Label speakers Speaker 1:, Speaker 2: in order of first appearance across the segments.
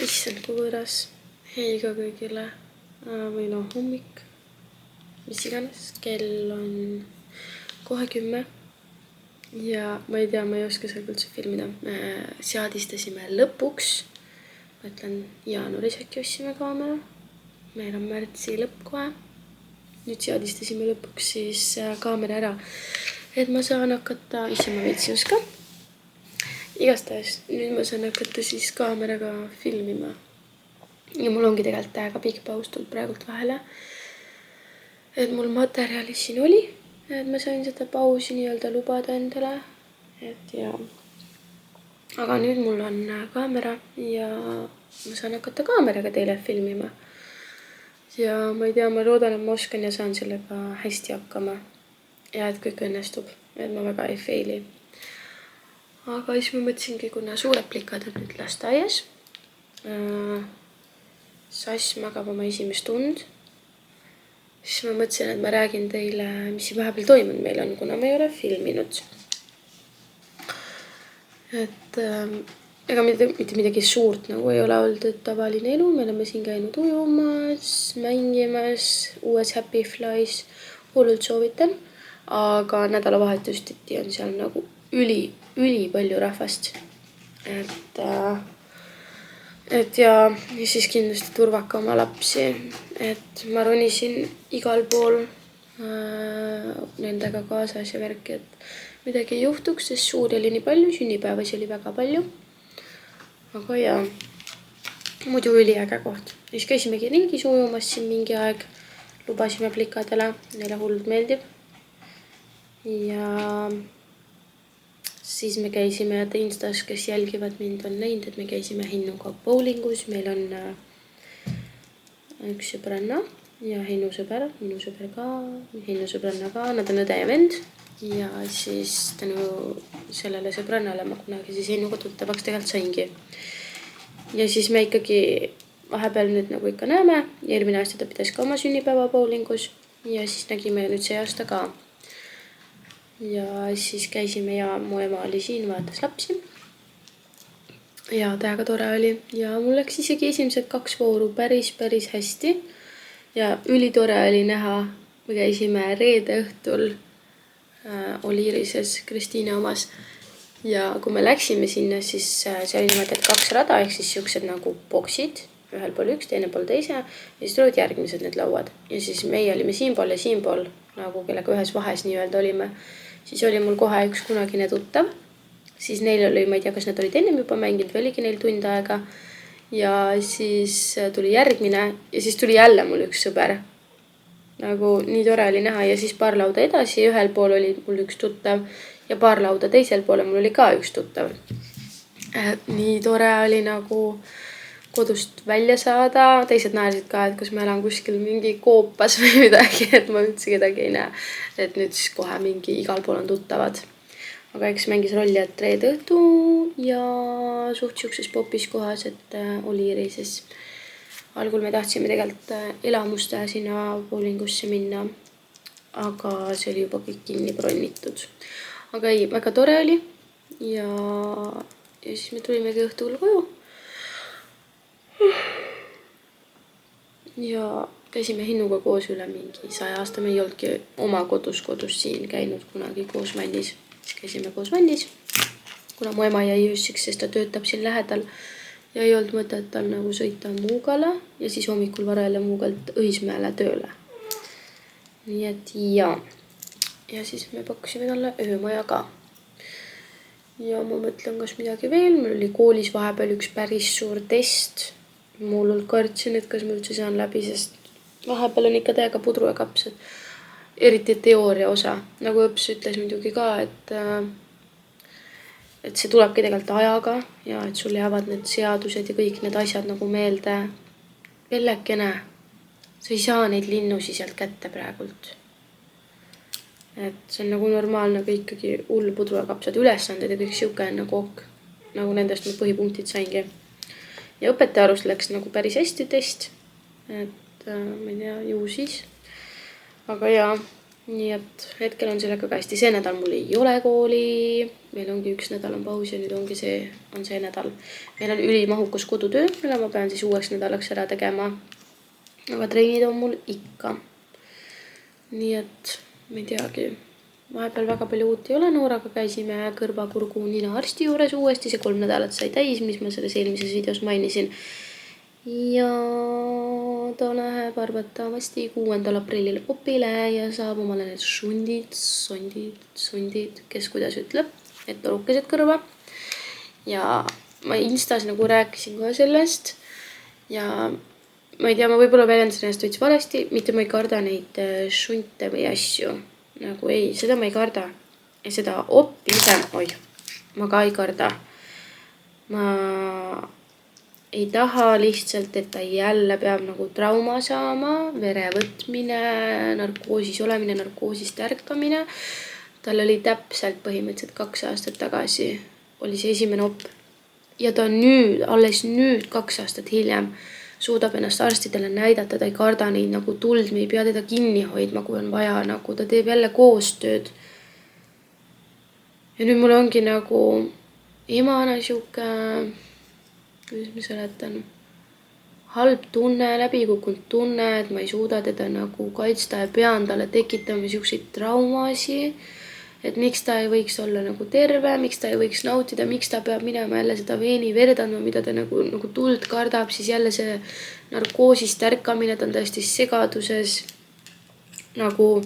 Speaker 1: issand, kui võõras. Hei ka kõigile. Või hommik. Mis iganes. Kell on kohe 10. Ja ma ei tea, ma ei oska sellega üldse filmida. Me seadistasime lõpuks. Ma ütlen, jaanuaris äkki ostsime kaamera. Meil on märtsi lõpp kohe. Nüüd seadistasime lõpuks siis kaamera ära. Et ma saan hakata, issand, ma veitsi oska. Igastahes, nüüd ma saan hakata siis kaameraga filmima. Ja mul ongi tegelikult täiega pikk paus tulnud praegult vahele. Et mul materjali siin oli. Et ma sain seda pausi nii-öelda lubada endale. Et ja. Aga nüüd mul on kaamera ja ma saan hakata kaameraga teile filmima. Ja ma ei tea, ma loodan, et ma oskan ja saan sellega hästi hakkama. Ja et kõik õnnestub. Et ma väga ei faili. Aga siis ma mõtlesingi, kuna suured plikad on nüüd lasteaias. Sass magab oma esimest tund. Siis ma mõtlesin, et ma räägin teile, mis vahepeal toimunud meil on, kuna ma ei ole filminud. Et ega mitte midagi suurt nagu ei ole olnud, et tavaline elu. Me oleme siin käinud ujumas, mängimas, uues Happy Flies. Hullult soovitan. Aga nädalavahetustiti on seal nagu üli palju rahvast. Et ja siis kindlasti turvaka oma lapsi. Et ma ronisin igal pool nendega kaasas ja värki, et midagi ei juhtuks, sest suuri oli nii palju, sünnipäevasi oli väga palju. Aga ja, muidu üliäge koht. Siis käisimegi ringis ujumas siin mingi aeg. Lubasime plikadele, neile hullult meeldib. Ja siis me käisime Instas, kes jälgivad mind, on näinud, et me käisime Hinnuga bowlingus. Meil on üks sõbranna ja Hinnu sõber, minu sõber ka, Hinnu sõbranna ka, nad on õde ja vend. Ja siis tänu sellele sõbrannale ma kunagi siis Hinnuga tuttavaks tegelikult saingi. Ja siis me ikkagi vahepeal nüüd nagu ikka näeme. Eelmine aasta ta pidas ka oma sünnipäeva bowlingus ja siis nägime nüüd see aasta ka. Ja siis käisime ja mu ema oli siin, vaatas lapsi. Ja täiega tore oli. Ja mul läks isegi esimesed 2 vooru päris hästi. Ja ülitore oli näha. Me käisime reede õhtul Oliirises Kristiine omas. Ja kui me läksime sinna, siis see oli niimoodi, et 2 rada, ehk siis siuksed nagu boksid. Ühel pool üks, teine pool teise. Ja siis tulevad järgmised need lauad. Ja siis meie olime siinpool ja siinpool, nagu kellega ühes vahes nii-öelda olime. Siis oli mul kohe üks kunagine tuttav. Siis neil oli, ma ei tea, kas nad olid ennem juba mänginud või oligi neil tund aega. Ja siis tuli järgmine ja siis tuli jälle mul üks sõber. Nagu nii tore oli näha ja siis paar lauda edasi. Ühel pool oli mul üks tuttav ja paar lauda teisel poole mul oli ka üks tuttav. Nii tore oli nagu kodust välja saada. Teised naersid ka, et kas ma elan kuskil mingi koopas või midagi, et ma üldse kedagi ei näe. Et nüüd siis kohe mingi igal pool on tuttavad. Aga eks mängis rolli, et reede õhtu ja suht siukses popis kohas, et Oliirises. Algul me tahtsime tegelikult elamuste sinna bowlingusse minna, aga see oli juba kõik kinni bronnitud. Aga ei, väga tore oli ja siis me tulimegi õhtul koju. Ja käisime Hinnuga koos üle mingi 100 aasta. Me ei oldki oma kodus siin käinud kunagi koos vannis. Käisime koos vannis, kuna mu ema jäi öösiks, sest ta töötab siin lähedal ja ei olnud mõtet tal nagu sõita Muugale ja siis hommikul vara jälle Muugalt Õismäele tööle. Nii et ja siis me pakkusime talle öömaja ka. Ja ma mõtlen, kas midagi veel. Meil oli koolis vahepeal üks päris suur test. Mul olnud kartsin, et kas ma üldse saan läbi, sest vahepeal on ikka täiega pudru ja kapsad. Eriti teooria osa. Nagu õps ütles muidugi ka, et see tulebki tegelikult ajaga ja et sul jäävad need seadused ja kõik need asjad nagu meelde. Pellekene, sa ei saa neid linnusi sealt kätte praegult. Et see on nagu normaalne, aga ikkagi hull pudru ja kapsad ülesanded ja kõik siuke on nagu ok. Nagu nendest ma põhipunktid saingi. Ja õpetaja arust läks nagu päris hästi test. Et ma ei tea, ju siis. Aga ja, nii et hetkel on sellega ka hästi. See nädal mul ei ole kooli. Meil ongi üks nädal on paus ja nüüd ongi see nädal. Meil on ülimahukas kodutöö, mille ma pean siis uueks nädalaks ära tegema. Aga treenid on mul ikka. Nii et ma ei teagi. Vahepeal väga palju uut ei ole. Nooraga käisime kõrva, kurgu, nina arsti juures uuesti. See 3 nädalat sai täis, mis ma selles eelmises videos mainisin. Ja ta läheb arvatavasti 6. aprillil opile ja saab omale need sondid, kes kuidas ütleb, et torukesed kõrva. Ja ma Instas nagu rääkisin ka sellest ja ma ei tea, ma võib-olla väljendasin ennast veits valesti, mitte ma ei karda neid šunte või asju. Nagu ei, seda ma ei karda. Ja seda oppi ise, ma ka ei karda. Ma ei taha lihtsalt, et ta jälle peab nagu trauma saama, vere võtmine, narkoosis olemine, narkoosist ärkamine. Tal oli täpselt põhimõtteliselt 2 aastat tagasi oli see esimene op. Ja ta nüüd, alles nüüd 2 aastat hiljem suudab ennast arstidele näidata, ta ei karda neid nagu tuld, me ei pea teda kinni hoidma, kui on vaja, nagu ta teeb jälle koostööd. Ja nüüd mul ongi nagu emana siuke, kuidas ma seletan, halb tunne, läbikukkunud tunne, et ma ei suuda teda nagu kaitsta ja pean talle tekitama siukseid traumasi, et miks ta ei võiks olla nagu terve, miks ta ei võiks nautida, miks ta peab minema jälle seda veeni verd andma, mida ta nagu tuld kardab, siis jälle see narkoosist ärkamine, ta on täiesti segaduses nagu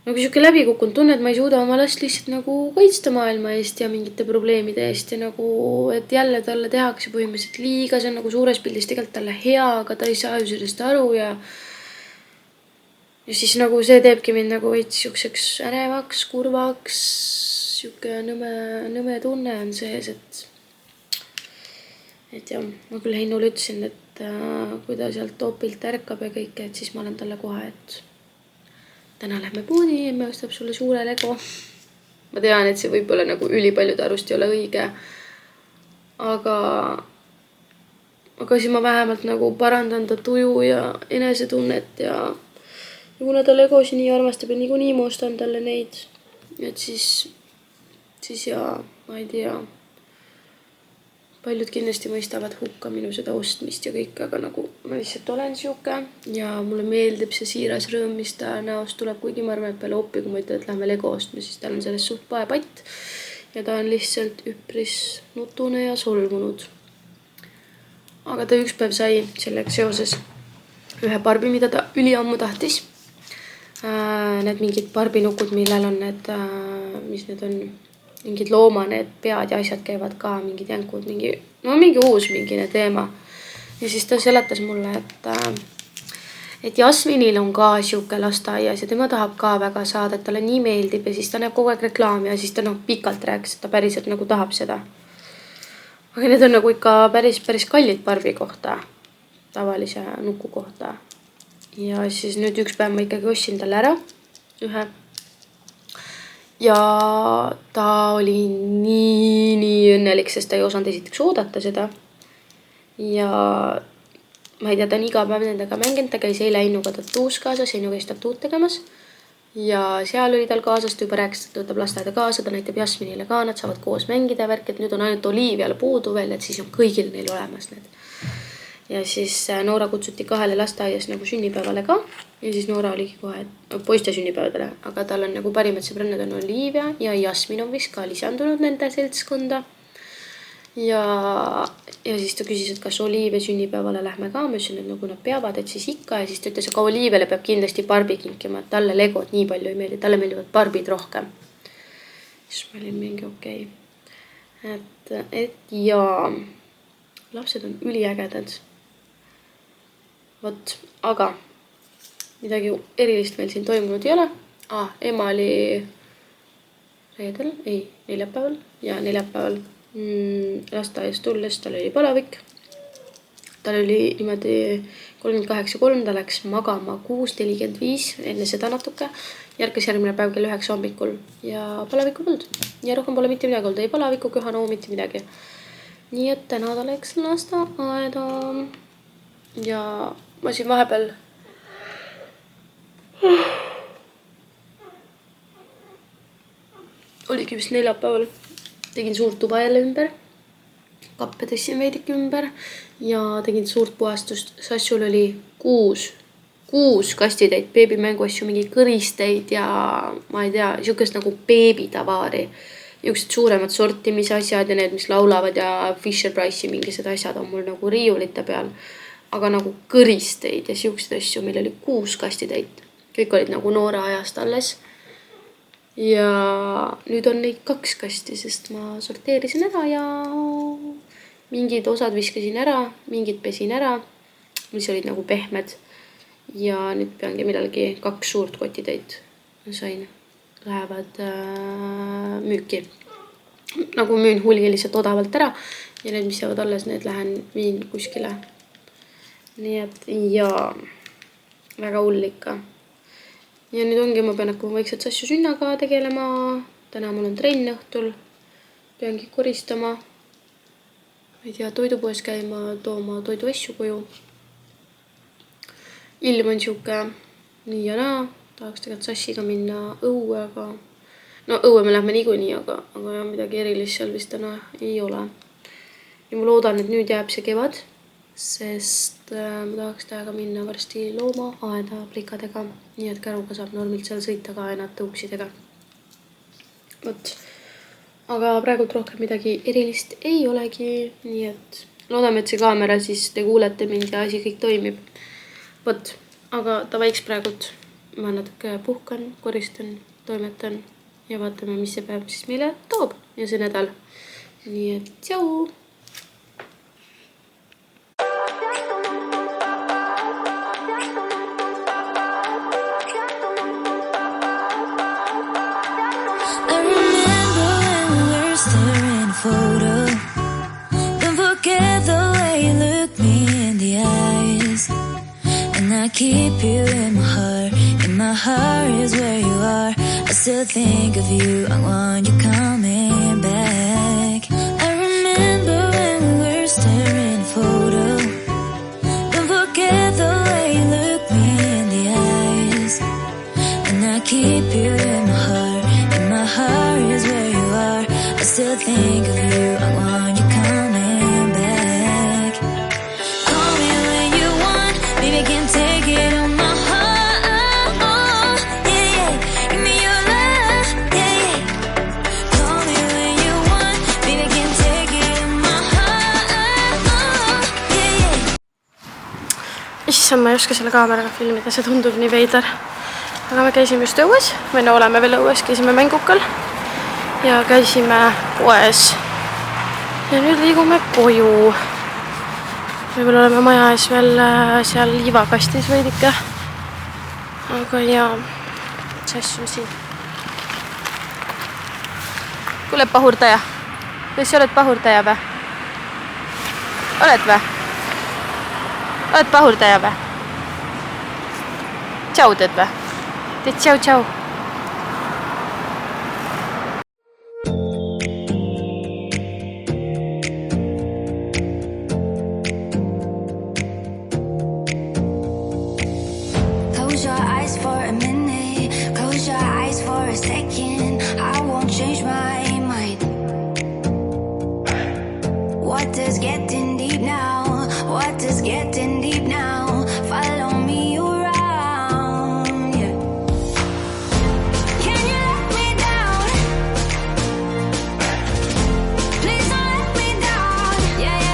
Speaker 1: siuke läbikukkunud tunne, et ma ei suuda oma last lihtsalt nagu kaitsta maailma eest ja mingite probleemide eest ja nagu, et jälle talle tehakse põhimõtteliselt liiga, see on nagu suures pildis tegelikult talle hea, aga ta ei saa ju sellest aru ja siis nagu see teebki mind nagu veits siukseks ärevaks, kurvaks, siuke nõme tunne on sees, et jah, ma küll Heinule ütlesin, et kui ta sealt opilt ärkab ja kõike, et siis ma olen talle kohe, et täna lähme poodi ja me ostab sulle suure Lego. Ma tean, et see võib-olla nagu ülipaljude arust ei ole õige. Aga siis ma vähemalt nagu parandan ta tuju ja enesetunnet ja kuna ta Legosi nii armastab ja niikuinii ma ostan talle neid. Et siis ja ma ei tea. Paljud kindlasti mõistavad hukka minu seda ostmist ja kõik, aga nagu ma lihtsalt olen siuke ja mulle meeldib see siiras rõõm, mis ta näost tuleb, kuigi ma arvan, et peale oppi, kui ma ütlen, et lähme Lego ostma, siis tal on sellest suht paepatt ja ta on lihtsalt üpris nutune ja solvunud. Aga ta üks päev sai selleks seoses ühe Barbi, mida ta üliammu tahtis. Need mingid Barbinukud, millel on need, mis need on, mingid looma, need pead ja asjad käivad ka, mingid jänkud, mingi uus mingine teema. Ja siis ta seletas mulle, et Jasminil on ka siuke lasteaias ja tema tahab ka väga saada, et talle nii meeldib ja siis ta näeb kogu aeg reklaami ja siis ta pikalt rääkis, et ta päriselt nagu tahab seda. Aga need on nagu ikka päris kallid Barbi kohta, tavalise nuku kohta. Ja siis nüüd üks päev ma ikkagi ostsin talle ära ühe. Ja ta oli nii õnnelik, sest ta ei osanud esiteks oodata seda. Ja ma ei tea, ta on iga päev nendega mänginud, ta käis eile Heinuga tatuus kaasas, Heinu käis tatuud tegemas. Ja seal oli tal kaasas, ta juba rääkis, et võtab lasteaeda kaasa, ta näitab Jasminile ka, nad saavad koos mängida värk, et nüüd on ainult Oliiviale puudu veel, et siis on kõigil neil olemas need. Ja siis Noora kutsuti 2 lasteaias nagu sünnipäevale ka. Ja siis Noora oligi kohe poiste sünnipäevadele. Aga tal on nagu parimad sõbrannad on Olivia ja Jasmin on vist ka lisandunud nende seltskonda. Ja siis ta küsis, et kas Olivia sünnipäevale lähme ka. Ma ütlesin, et nagu nad peavad, et siis ikka. Ja siis ta ütles, aga Oliviale peab kindlasti Barbi kinkima. Et talle Legod nii palju ei meeldi. Talle meeldivad Barbid rohkem. Siis ma olin mingi okei. Et jaa, lapsed on üliägedad. Vot, aga midagi erilist meil siin toimunud ei ole. Ema oli reedel, neljapäeval ja neljapäeval lasteaias tulles, tal oli palavik. Tal oli niimoodi 38,3, ta läks magama 6:45, enne seda natuke. Järkas järgmine päev kell 9 hommikul ja palavikku polnud. Ja rohkem pole mitte midagi olnud, ei palavikku, köhanoo, mitte midagi. Nii et täna ta läks lasteaeda. Ja ma siin vahepeal Oligi vist neljapäeval. Tegin suurt tuba jälle ümber. Kappe tõssin veidike ümber ja tegin suurt puhastust. Sassul oli 6 kastitäit beebimänguasju, mingi kõristeid ja ma ei tea, siukest nagu beebitavaari. Juksed suuremad sortimisasjad ja need, mis laulavad ja Fisher Price'i mingised asjad on mul nagu riiulite peal. Aga nagu kõristeid ja siukseid asju, meil oli 6 kastitäit. Kõik olid nagu noore ajast alles. Ja nüüd on neid 2 kasti, sest ma sorteerisin ära ja mingid osad viskasin ära, mingid pesin ära, mis olid nagu pehmed. Ja nüüd peangi millalgi 2 suurt kotitäit sain. Lähevad müüki. Nagu müün hulgiliselt odavalt ära ja need, mis jäävad alles, need lähen viin kuskile. Nii et jaa, väga hull ikka. Ja nüüd ongi, ma pean hakkama vaikselt Sassu sünnaga tegelema. Täna mul on trenn õhtul. Peangi koristama. Ma ei tea, toidupoes käima, tooma toiduasju koju. Ilm on siuke nii ja naa. Tahaks tegelikult Sassiga minna õue, aga no õue me lähme niikuinii, aga midagi erilist seal vist täna ei ole. Ja ma loodan, et nüüd jääb see kevad, sest ma tahaks tähega minna varsti looma aeda plikadega, nii et käruga saab normilt seal sõita ka ainult tõuksidega. Võt. Aga praegult rohkem midagi erilist ei olegi, nii et loodame, et see kaamera siis te kuulete mind ja asi kõik toimib. Võt. Aga tavaiks praegult ma natuke puhkan, koristan, toimetan ja vaatame, mis see päev siis meile toob ja see nädal. Nii et tšau!
Speaker 2: I remember when we were staring a photo. Don't forget the way you look me in the eyes. And I keep you in my heart. My heart is where you are. I still think of you. I want you coming back. I remember when we were staring a photo. Don't forget the way you look me in the eyes. And I keep you in my heart. And my heart is where you are. I still think of you. I want you coming back. Call me when you want. Maybe I can take it on my heart.
Speaker 1: Issand, ma ei oska selle kaameraga filmida, see tundub nii veider. Aga me käisime just õues, või no oleme veel õues, käisime mängukal ja käisime poes. Ja nüüd liigume koju. Võib-olla oleme maja ees veel seal liivakastis veidike. Aga jaa, Sass on siin. Kuule, pahurdaja. Kas sa oled pahurdaja või? Oled või? Oled pahurdaja või? Tšau teed või? Teed tšau.
Speaker 2: Close your eyes for a minute. Close your eyes for a second. I won't change my mind. Water's getting deep now. Water's getting deep now. Follow me around, yeah. Can you let me down? Please don't let me down. Yeah.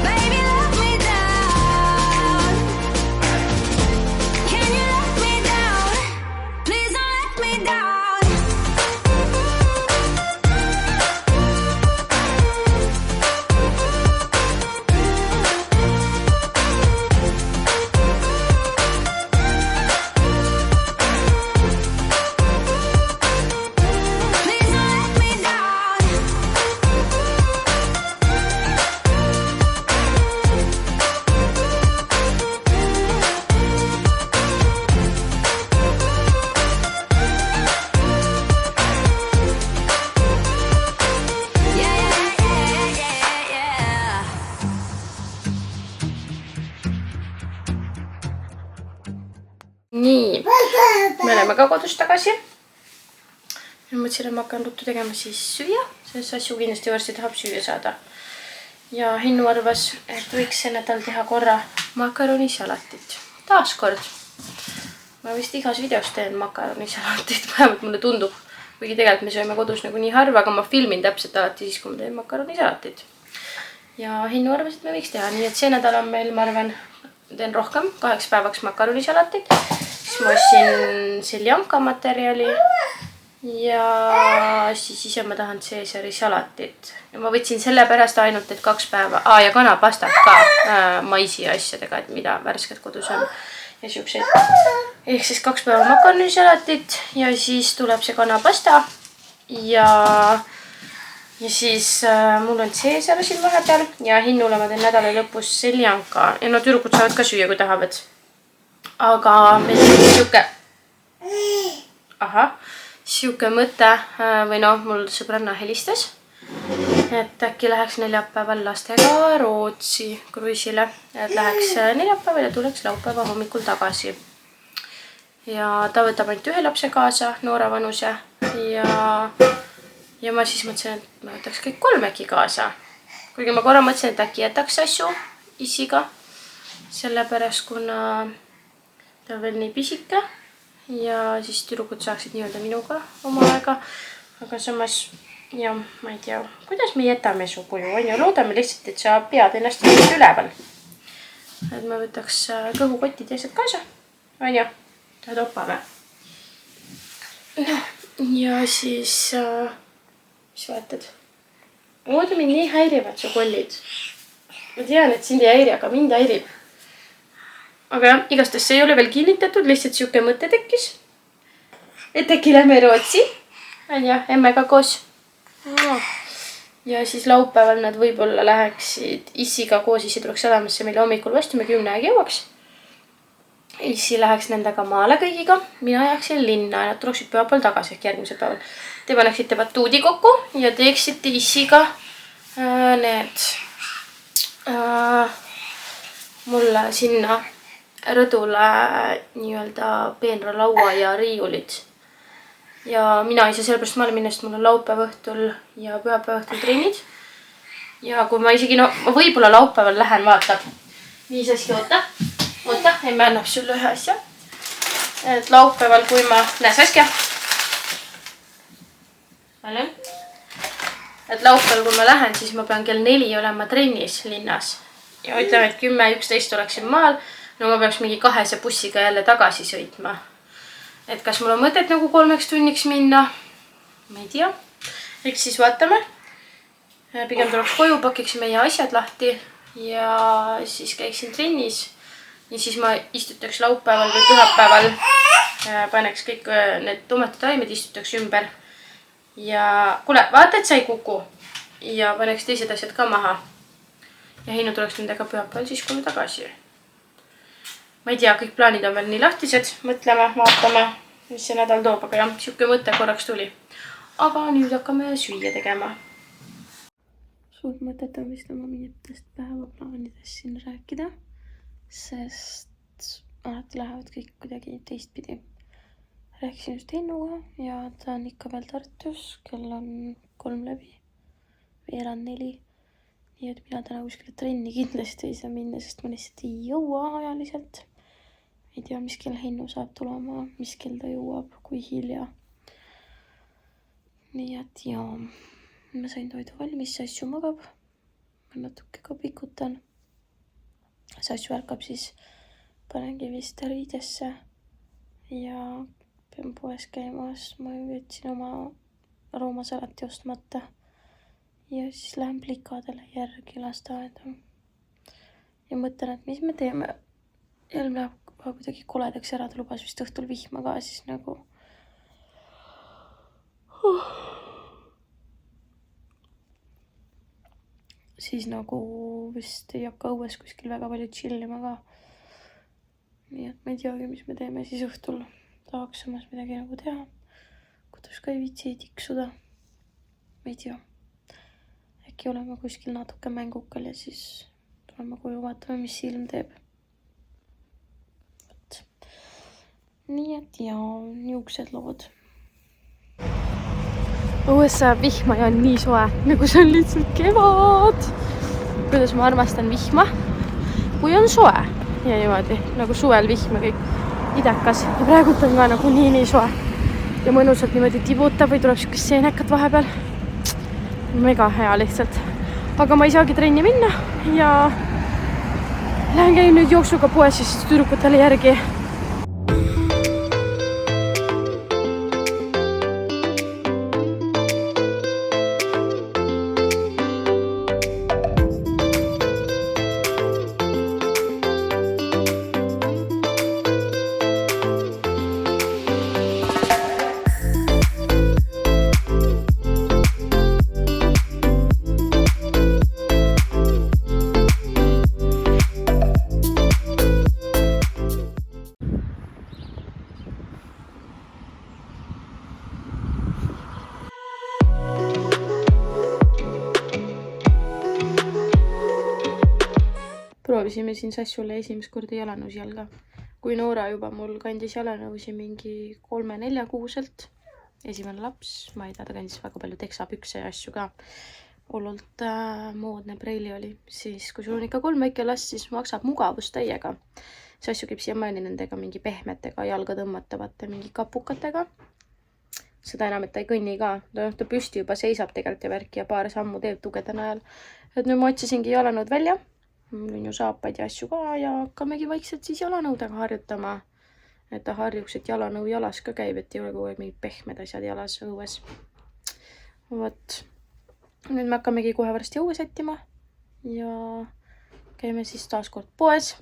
Speaker 2: Baby, let me down. Can you let me down? Please don't let me down.
Speaker 1: me oleme ka kodus tagasi. Mõtlesin, et ma hakkan ruttu tegema siis süüa, sest Asju kindlasti varsti tahab süüa saada. Ja Hinnu arvas, et võiks see nädal teha korra makaronisalatit. Taaskord. Ma vist igas videos teen makaronisalatit, vähemalt mulle tundub. Kuigi tegelikult me sööme kodus nagu nii harva, aga ma filmin täpselt alati siis, kui ma teen makaronisalatit. Ja Hinnu arvas, et me võiks teha. Nii et see nädal on meil, ma arvan, teen rohkem 8 päevaks makaronisalatit. Siis ma ostsin seljanka materjali ja siis ise ma tahan Caesari salatit. Ja ma võtsin selle pärast ainult, et 2 päeva. Ja kanapastat ka maisi asjadega, et mida värsket kodus on. Ja siukseid. Ehk siis 2 päeva makaronisalatit ja siis tuleb see kanapasta. Ja siis mul on Caesar siin vahepeal ja Hinnule ma teen nädala lõpus seljanka. Ja no tüdrukud saavad ka süüa, kui tahavad. Aga meil on siuke mõte või noh, mul sõbranna helistas, et äkki läheks neljapäeval lastega Rootsi kruiisile. Et läheks neljapäeval ja tuleks laupäeva hommikul tagasi. Ja ta võtab ainult 1 lapse kaasa, noore vanuse. Ja ma siis mõtlesin, et ma võtaks kõik 3 äkki kaasa. Kuigi ma korra mõtlesin, et äkki jätaks Asju isiga. Sellepärast, kuna ta on veel nii pisike. Ja siis tüdrukud saaksid nii-öelda minuga oma aega. Aga samas, ja ma ei tea, kuidas me jätame su kuju, on ju? Loodame lihtsalt, et sa pead ennast üleval. Et me võtaks kõhukotid ja asjad kaasa. On ju? Tahad opa või? Ja siis, mis vaatad? Ooda mind nii häirivad su kollid. Ma tean, et sind ei häiri, aga mind häirib. Aga jah, igastahes see ei ole veel kinnitatud, lihtsalt siuke mõte tekkis. Et äkki lähme Rootsi. On ju, emmega koos. Ja siis laupäeval nad võib-olla läheksid issiga koos, issi tuleks sadamasse meile hommikul vastu, me 10 aeg jõuaks. Issi läheks nendega maale kõigiga, mina jääksin linna ja nad tuleksid pühapäeval tagasi ehk järgmisel päeval. Te paneksite batuudi kokku ja teeksite issiga need mulle sinna rõdule nii-öelda peenra laua ja riiulid. Ja mina ei saa sellepärast maale minna, sest mul on laupäeva õhtul ja pühapäeva õhtul treenid. Ja kui ma isegi, no ma võib-olla laupäeval lähen, vaatab. Nii Saski, oota, emme annab sulle ühe asja. Et laupäeval, kui ma, näe Saski. Et laupäeval, kui ma lähen, siis ma pean kell 4 olema trennis linnas. Ja ütleme, et 10-11 oleksin maal. No ma peaks mingi 2 bussiga jälle tagasi sõitma. Et kas mul on mõtet nagu 3 tunniks minna? Ma ei tea. Eks siis vaatame. Pigem tuleks koju, pakiksin meie asjad lahti ja siis käiksin trennis. Ja siis ma istutaks laupäeval või pühapäeval. Paneks kõik need tomatitaimed, istutaks ümber. Ja kuule, vaata, et sa ei kuku. Ja paneks teised asjad ka maha. Ja Hinnu tuleks nendega pühapäeval siis koju tagasi. Ma ei tea, kõik plaanid on veel nii lahtised. Mõtleme, vaatame, mis see nädal toob. Aga jah, siuke mõte korraks tuli. Aga nüüd hakkame süüa tegema. Suurt mõtet on vist oma mingitest päevaplaanidest siin rääkida. Sest alati lähevad kõik kuidagi teistpidi. Rääkisin just Hinnuga ja ta on ikka veel Tartus. Kell on 3 läbi. Veerand 4. Nii et mina täna kuskile trenni kindlasti ei saa minna, sest ma lihtsalt ei jõua ajaliselt. Ei tea, mis kell Hinnu saab tulema, mis kell ta jõuab, kui hilja. Nii et jaa, ma sain toidu valmis, Asju magab. Ma natuke ka pikutan. Asju ärkab siis, panengi vist riidesse ja pean poes käima, sest ma võtsin oma roomasalati ostmata. Ja siis lähen plikadele järgi lasteaeda. Ja mõtlen, et mis me teeme. Elm läheb kuidagi koledaks ära, ta lubas vist õhtul vihma ka, siis nagu... Siis nagu vist ei hakka õues kuskil väga palju chillima ka. Nii et ma ei teagi, mis me teeme siis õhtul. Tahaks samas midagi nagu teha. Kodus ka ei viitsi tiksuda. Ma ei tea. Äkki oleme kuskil natuke mängukal ja siis tuleme koju, vaatame, mis silm teeb. nii et jaa, niisugused lood. Õues sajab vihma ja on nii soe, nagu see on lihtsalt kevad. Kuidas ma armastan vihma, kui on soe ja niimoodi, nagu suvel vihm ja kõik idekas. Ja praegult on ka nagu nii soe ja mõnusalt niimoodi tibutab või tuleb siukest seenekat vahepeal. Mega hea lihtsalt. Aga ma ei saagi trenni minna ja lähen käin nüüd jooksuga poes siis tüdrukutele järgi. Proovisime siin Sassule esimest korda jalanõusi jalga. Kui Noora juba mul kandis jalanõusi mingi 3-4 kuuselt. Esimene laps, ma ei tea, ta kandis väga palju teksapükse ja asju ka. Hullult moodne preili oli. Siis kui sul on ikka 3 väike last, siis maksab mugavust täiega. Sassu käib siiamaani nendega mingi pehmetega, jalga tõmmatavate, mingi kapukatega. Seda enam, et ta ei kõnni ka. Ta püsti juba seisab tegelikult ja värki ja paar sammu teeb tugedan ajal. Et nüüd ma otsisingi jalanõud välja. Mul on ju saapaid ja asju ka ja hakkamegi vaikselt siis jalanõudega harjutama. Et ta harjuks, et jalanõu jalas ka käib, et ei ole kogu aeg mingid pehmed asjad jalas õues. Vot. Nüüd me hakkamegi kohe varsti õue sättima ja käime siis taas kord poes.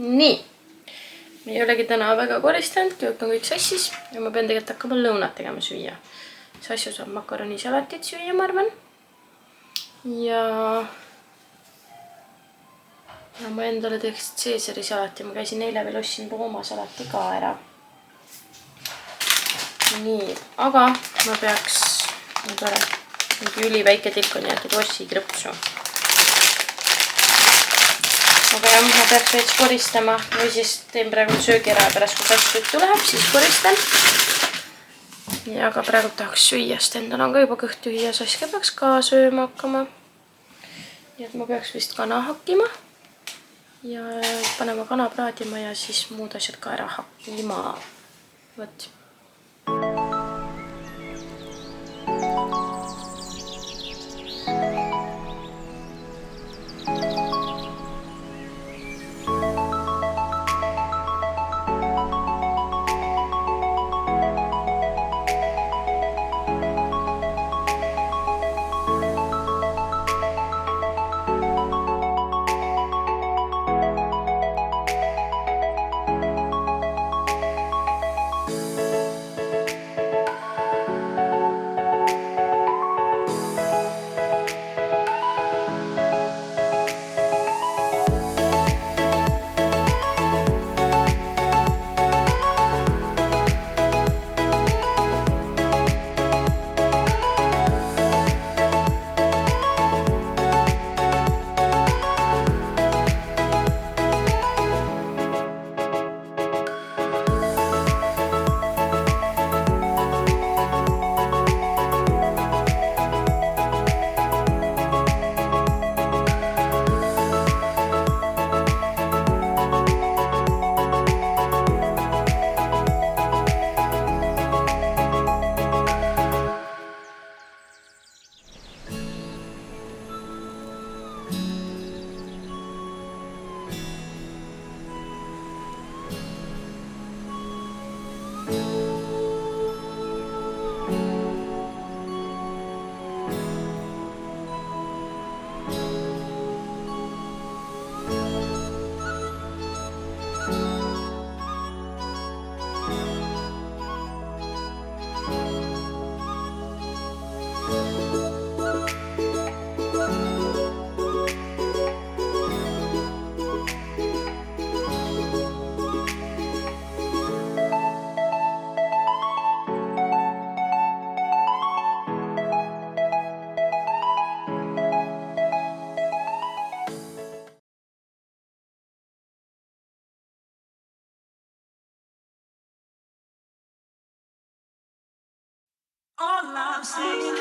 Speaker 1: Nii, me ei olegi täna väga koristanud, kõik on kõik sassis ja ma pean tegelikult hakkama lõunat tegema süüa. Sassu saab makaroni-salatit süüa, ma arvan. Ja ma endale teeks Caesari salati, ma käisin eile veel ostsin Pooma salati ka ära. Nii, aga ma peaks, mingi üliväike tilk on jäetud ossi krõpsu. Aga jah, ma peaks veits koristama või siis teen praegu söögi ära pärast, kui Sassu juttu läheb, siis koristan. Ja aga praegu tahaks süüa, sest endal on ka juba kõht tühi ja Saske peaks ka sööma hakkama. Nii et ma peaks vist kana hakkima ja panema kana praadima ja siis muud asjad ka ära hakkima. Võt.
Speaker 2: all I'm saying.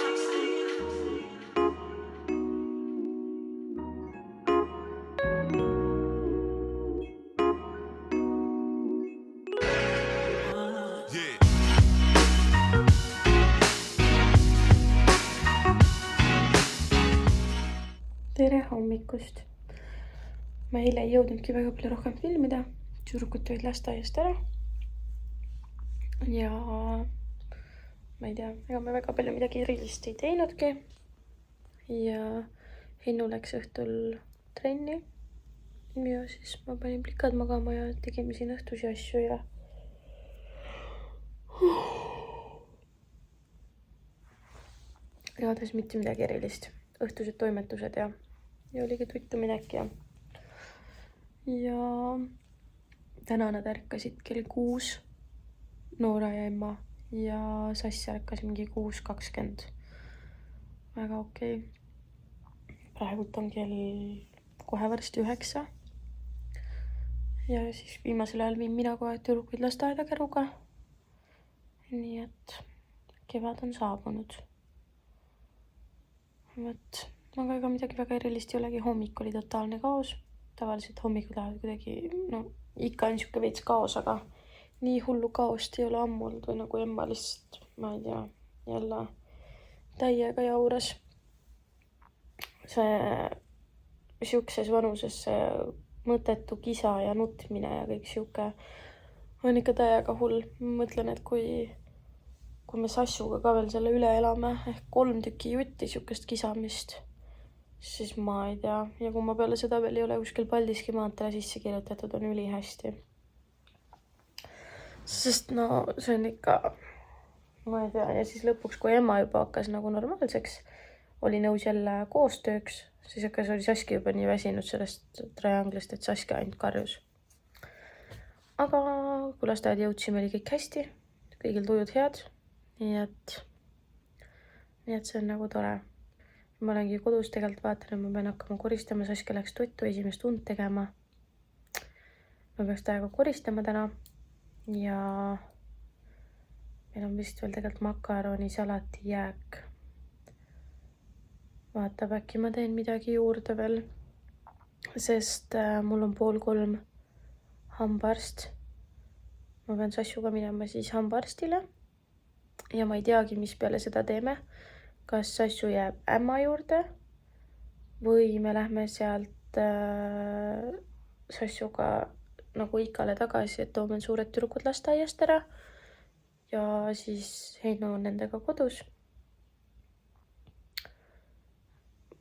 Speaker 1: Tere hommikust! Ma eile ei jõudnudki väga palju rohkem filmida. Tüdrukud tulid lasteaiast ära. Ja ma ei tea, ega me väga palju midagi erilist ei teinudki. Ja Hennu läks õhtul trenni. Ja siis ma panin plikad magama ja tegime siin õhtusi asju ja igatahes mitte midagi erilist. Õhtused toimetused ja oligi tuttu minek ja täna nad ärkasid kell 6, Noora ja Emma, ja Sass ärkas mingi 6:20. Väga okei. Praegult on kell kohe varsti 9. Ja siis viimasel ajal viin mina kohe tüdrukuid lasteaeda käruga. Nii et kevad on saabunud. Võt, aga ega midagi väga erilist ei olegi. Hommik oli totaalne kaos. Tavaliselt hommikud lähevad kuidagi, ikka on siuke veits kaos, aga nii hullu kaost ei ole ammu olnud või nagu Emma lihtsalt, ma ei tea, jälle täiega jauras. See siukses vanuses see mõttetu kisa ja nutmine ja kõik siuke on ikka täiega hull. Ma mõtlen, et kui me Sassuga ka veel selle üle elame, ehk 3 tükki jutti siukest kisamist, siis ma ei tea. Ja kui ma peale seda veel ei ole kuskil Paldiski maanteele sisse kirjutatud, on ülihästi. Sest see on ikka, ma ei tea. Ja siis lõpuks, kui Emma juba hakkas nagu normaalseks, oli nõus jälle koostööks, siis oli Saski juba nii väsinud sellest trianglist, et Saski ainult karjus. Aga kui lasteaed jõudsime, oli kõik hästi, kõigil tujud head. Nii et see on nagu tore. Ma olengi kodus tegelikult vaatan, ma pean hakkama koristama. Saski läks tuttu esimest und tegema. Ma peaks täiega koristama täna. Ja meil on vist veel tegelikult makaroni, salati, jääk. Vaatab, äkki ma teen midagi juurde veel. Sest mul on 2:30 hambaarst. Ma pean Sassuga minema siis hambaarstile. Ja ma ei teagi, mis peale seda teeme. Kas Sassu jääb ämma juurde või me lähme sealt Sassuga nagu ikale tagasi, et toome suured tüdrukud lasteaiast ära ja siis Heino on nendega kodus.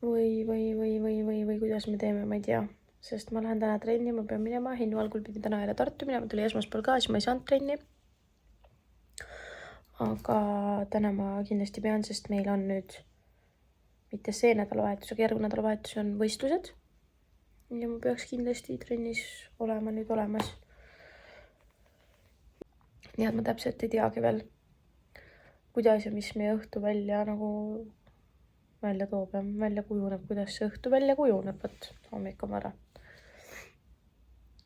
Speaker 1: Või kuidas me teeme, ma ei tea. Sest ma lähen täna trenni, ma pean minema. Heino algul pidi täna jälle Tartu minema, tuli esmaspäeval ka, siis ma ei saanud trenni. Aga täna ma kindlasti pean, sest meil on nüüd mitte see nädalavahetus, aga järgmine nädalavahetus on võistlused. Ja ma peaks kindlasti trennis olema nüüd olemas. Nii et ma täpselt ei teagi veel, kuidas ja mis meie õhtu välja toob ja välja kujuneb, kuidas see õhtu välja kujuneb, võt hommikumara.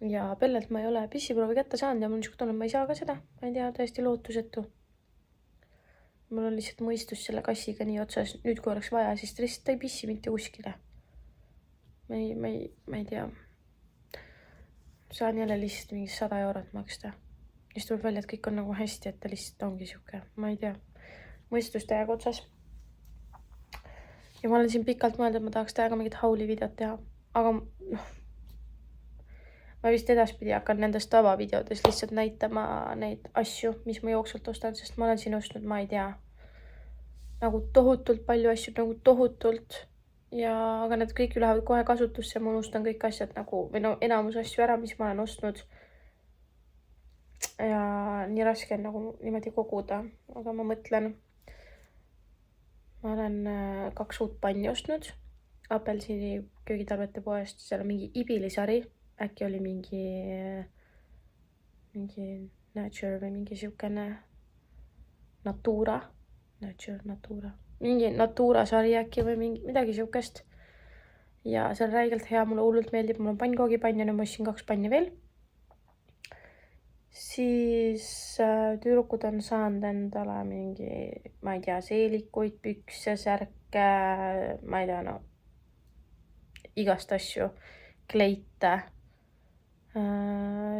Speaker 1: Ja Pellelt ma ei ole pissiproovi kätte saanud ja mul niisugune tunne, ma ei saa ka seda. Ma ei tea, täiesti lootusetu. Mul on lihtsalt mõistus selle kassiga nii otsas. Nüüd, kui oleks vaja, siis ta lihtsalt ei pissi mitte kuskile. Ma ei tea. Saan jälle lihtsalt mingi 100 eurot maksta. Siis tuleb välja, et kõik on nagu hästi, et ta lihtsalt ongi siuke. Ma ei tea. Mõistus täiega otsas. Ja ma olen siin pikalt mõelnud, et ma tahaks täiega mingit hauli videot teha. Aga ma vist edaspidi hakkan nendest tavavideodes lihtsalt näitama neid asju, mis ma jooksvalt ostan, sest ma olen siin ostnud, ma ei tea, nagu tohutult palju asju, nagu tohutult. Aga need kõik lähevad kohe kasutusse, ma unustan kõik asjad nagu, või enamus asju ära, mis ma olen ostnud. Ja nii raske on nagu niimoodi koguda, aga ma mõtlen. Ma olen 2 uut panni ostnud Apelsini köögitarvete poest, seal on mingi Ibilisari. Äkki oli mingi Nature või mingi siukene Natura. Mingi Natura sari äkki või midagi siukest. Ja see on räigelt hea, mulle hullult meeldib, mul on pannkoogipann ja nüüd ma ostsin 2 panni veel. Siis tüdrukud on saanud endale mingi, ma ei tea, seelikuid, pükse, särke, ma ei tea, no igast asju, kleite.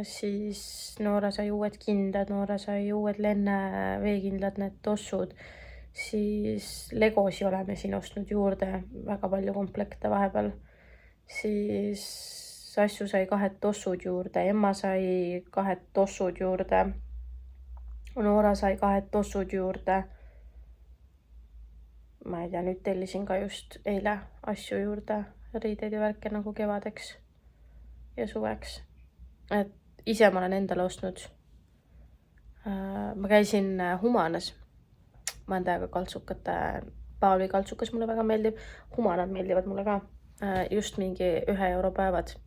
Speaker 1: Siis Noora sai uued kindad, Noora sai uued lenneveekindlad, need tossud. Siis legosi oleme siin ostnud juurde, väga palju komplekte vahepeal. Siis Asju sai 2 tossud juurde, Emma sai 2 tossud juurde, Noora sai 2 tossud juurde. Ma ei tea, nüüd tellisin ka just eile asju juurde, riideid ja värke nagu kevadeks ja suveks. Et ise ma olen endale ostnud. Ma käisin Humanas. Ma olen täiega kaltsukate, Paavli kaltsukas mulle väga meeldib. Humanad meeldivad mulle ka. Just mingi 1 euro päevad.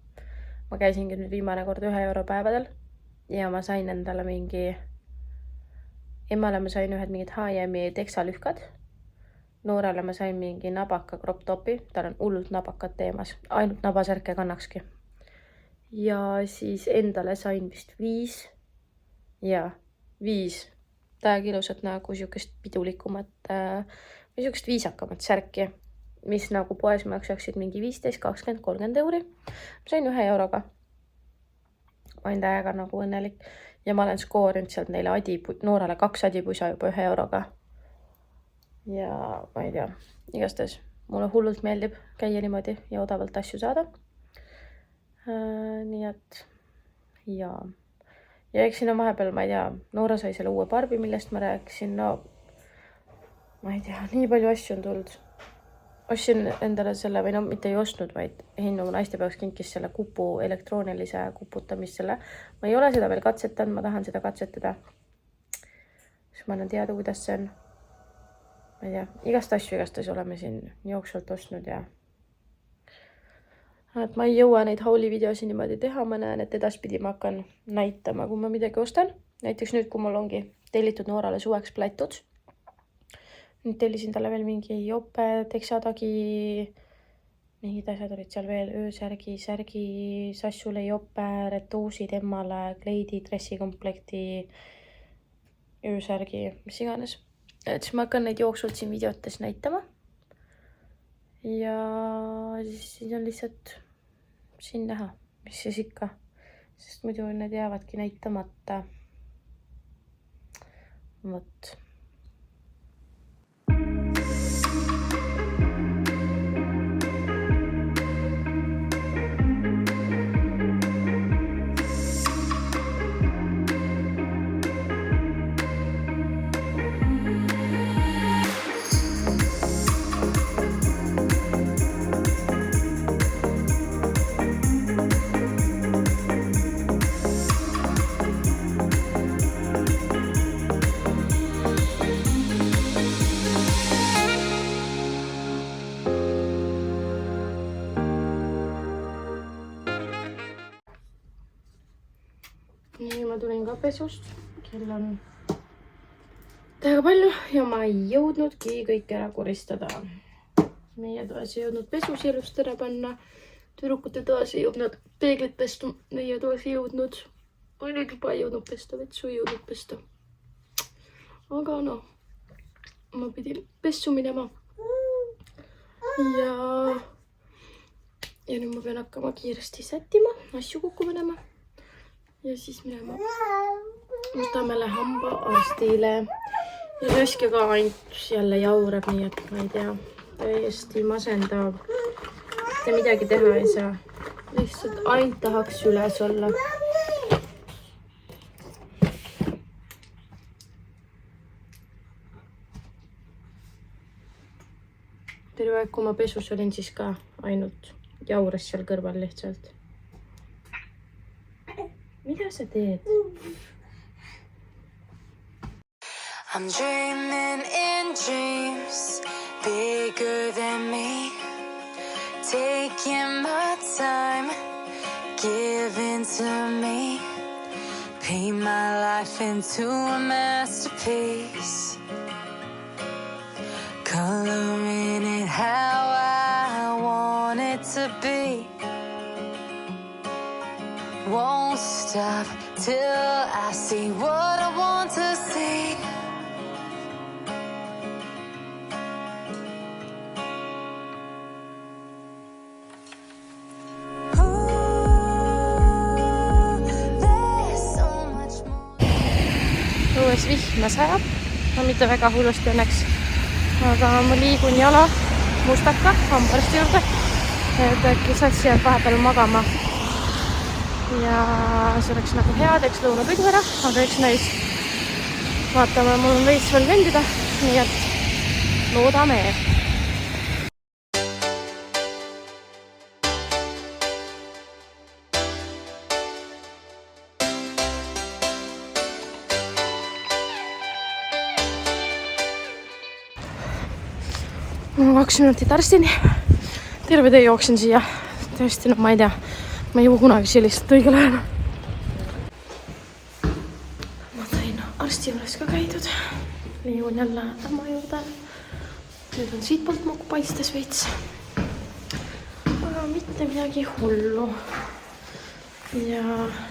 Speaker 1: Ma käisingi nüüd viimane kord 1 euro päevadel ja ma sain endale mingi, Emmale ma sain ühed mingid H&M-i teksalühkad. Noorele ma sain mingi nabaka crop topi, tal on hullult nabakad teemas, ainult nabasärke kannakski. Ja siis endale sain vist 5 täiega ilusat nagu siukest pidulikumat või siukest viisakamat särki, mis nagu poes maksaksid mingi 15, 20, 30 euri. Ma sain 1 euroga. Ma olen täiega nagu õnnelik. Ja ma olen skoorinud sealt neile Noorale 2 adipusa juba 1 euroga. Ja ma ei tea, igastahes mulle hullult meeldib käia niimoodi ja odavalt asju saada. Nii et ja eks siin on vahepeal, ma ei tea, Noora sai selle uue Barbi, millest ma rääkisin. No ma ei tea, nii palju asju on tulnud. Ostsin endale selle, või no mitte ei ostnud, vaid Hinnu naistepäevaks kinkis selle kupu, elektroonilise kuputamisele. Ma ei ole seda veel katsetanud, ma tahan seda katsetada. Siis ma annan teada, kuidas see on. Ma ei tea, igast asju igastahes oleme siin jooksvalt ostnud ja et ma ei jõua neid hauli videosi niimoodi teha, ma näen, et edaspidi ma hakkan näitama, kui ma midagi ostan. Näiteks nüüd, kui mul ongi tellitud Noorale suveks plätud. Nüüd tellisin talle veel mingi jope, teksatagi, mingid asjad olid seal veel, öösärgi, Sassule jope, retuusid Emmale, kleidi, dressikomplekti, öösärgi, mis iganes. Et siis ma hakkan neid jooksvalt siin videotes näitama. Ja siis on lihtsalt siin näha, mis siis ikka, sest muidu need jäävadki näitamata. Vot. Nii, ma tulin ka pesust, kell on täiega palju ja ma ei jõudnudki kõik ära koristada. Meie toas ei jõudnud pesusielust ära panna, tüdrukute toas ei jõudnud peeglit pesta, meie toas ei jõudnud, nüüd juba ei jõudnud pesta, vetsu ei jõudnud pesta. Aga noh, ma pidin pessu minema ja nüüd ma pean hakkama kiiresti sättima, asju kokku panema. Ja siis minema Mustamäele hambaarstile. Ja Saske ka ainult jälle jaurab, nii et ma ei tea, täiesti masendav. Mitte midagi teha ei saa. Lihtsalt ainult tahaks üles olla. Terve aeg, kui ma pesus olin, siis ka ainult jauras seal kõrval lihtsalt. Mida sa teed?
Speaker 2: I'm dreaming in dreams bigger than me, taking my time, giving to me, paint my life into a masterpiece, coloring it how I want it to be, won't stop top till I see what I want to see.
Speaker 1: Õues vihma sajab, no mitte väga hullusti õnneks, aga ma liigun jala mustaka hambaarsti juurde, et äkki sassi jääb vahepeal magama. Ja see oleks nagu hea, teeks lõunapüdu ära, aga eks näis. Vaatame, mul on veits veel kõndida, nii et loodame. Mul on 2 minutit arstini. Terve tee jooksin siia. Tõesti, no ma ei tea. Ma ei jõua kunagi sellist õigel ajal. Ma sain arsti juures ka käidud. Liigun jälle ämma juurde. Nüüd on siit poolt muku paistes veits. Aga mitte midagi hullu. Ja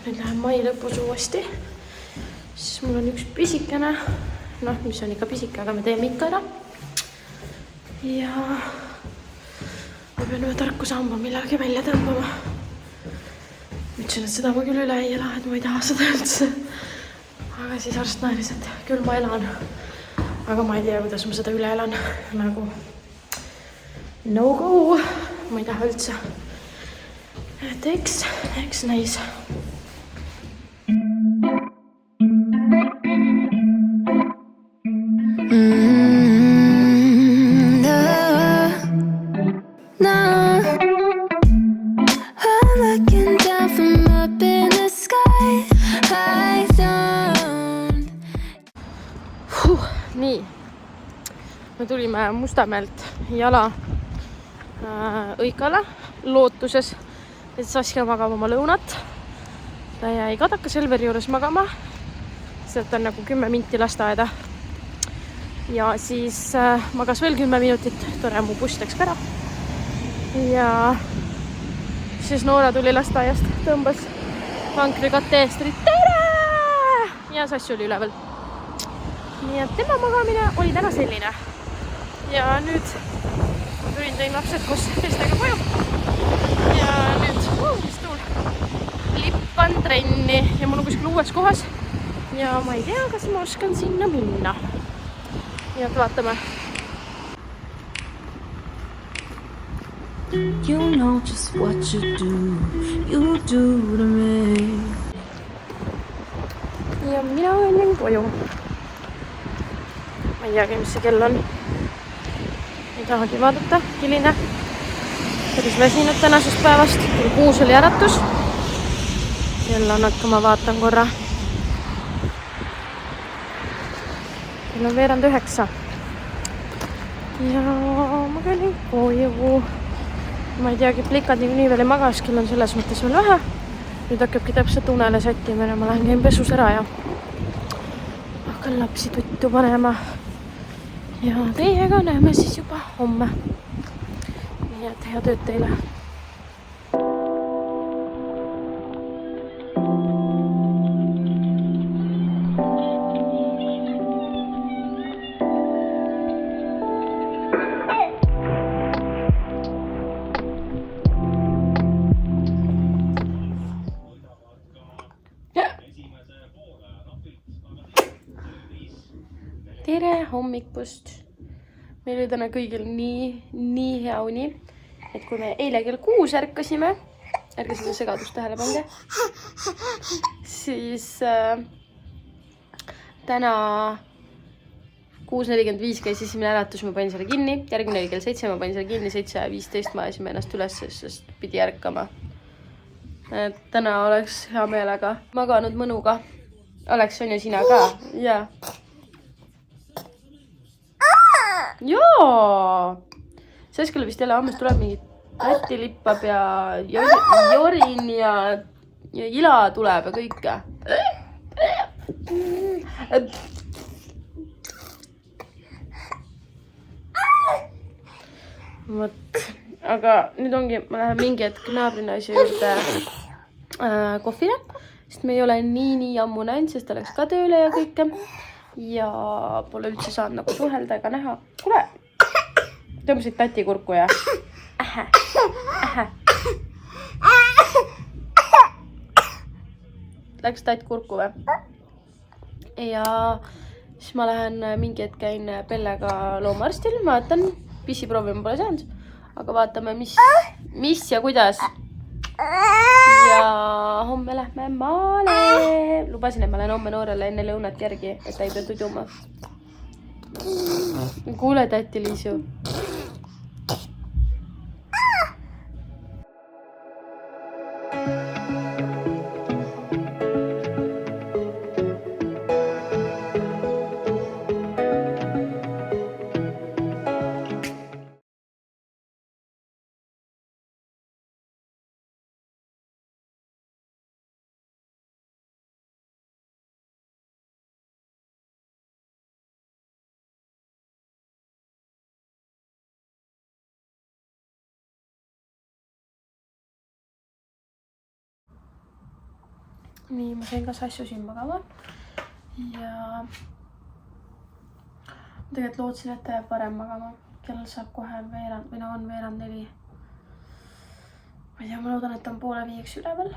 Speaker 1: nüüd lähen mai lõpus uuesti. Siis mul on üks pisikene. Noh, mis on ikka pisike, aga me teeme ikka ära. Ja ma pean ühe tarkuse hamba millegi välja tõmbama. Ütlesin, et seda ma küll üle ei ela, et ma ei taha seda üldse. Aga siis arst naeris, et küll ma elan. Aga ma ei tea, kuidas ma seda üle elan. Nagu no go. Ma ei taha üldse. Et eks näis. Nii, me tulime Mustamäelt jala Õikale lootuses, et Saskia magab oma lõunat. Ta jäi Kadaka Selveri juures magama. Sealt on nagu 10 minti lasteaeda. Ja siis magas veel 10 minutit, tore mu buss läks ka ära. Ja siis Noora tuli lasteaiast, tõmbas vankri katte eest, oli tere! Ja Sassi oli üleval. Nii et tema magamine oli täna selline. Ja nüüd ma tulin tõin lapsed koos teistega koju. Ja nüüd, mis tuul, lippan trenni ja mul on kuskil uues kohas. Ja ma ei tea, kas ma oskan sinna minna. Nii et vaatame.
Speaker 2: You know just what you do to me.
Speaker 1: Ja mina õnnen koju. Ma ei teagi, mis see kell on. Ei tahagi vaadata, hiline. Päris väsinud tänasest päevast. Kell 6 oli äratus. Kell on, kui ma vaatan korra. Kell on 8:30. Ja ma käin koju. Ma ei teagi, plikad nii veel ei magas. Kell on selles mõttes veel vähe. Nüüd hakkabki täpselt unele sättimine. Ma lähen käin pesus ära ja hakkan lapsi tuttu panema. Ja teiega näeme siis juba homme. Nii et hea tööd teile. Tere hommikust! Meil oli täna kõigil nii hea uni, et kui me eile kell 6 ärkasime, ärge seda segadust tähele pange, siis täna 6:45 käis esimene äratus, ma panin selle kinni, järgmine oli kell 7, ma panin selle kinni, 7:15 ma ajasin ennast üles, sest pidi ärkama. Et täna oleks hea meelega maganud mõnuga. Oleks on ju sina ka? Jaa. Joo! Saskele vist jälle ammes tuleb mingi Läti lippab ja jorin ja ila tuleb ja kõike. Võt. Aga nüüd ongi, ma lähen mingi hetk naabrinaise juurde kohvile sest me ei ole nii ammu näinud, sest ta läks ka tööle ja kõike. Ja pole üldse saanud nagu suhelda ega näha. Kuule, tõmbasid tati kurku ja läks tatt kurku või? Ja siis ma lähen mingi hetk käin Pellega loomarstil, vaatan, pissiproovi ma pole saanud, aga vaatame, mis ja kuidas. Ja homme lähme maale. Lubasin, et ma lähen homme noorele enne lõunat järgi, et ta ei pea tuduma. Kuule, tatti Liisu. Nii, ma sain ka Sassu siin magama ja tegelikult lootsin, et ta jääb varem magama. Kell saab kohe veerand, või no on veerand 4. Ma ei tea, ma loodan, et ta on 4:30 üleval.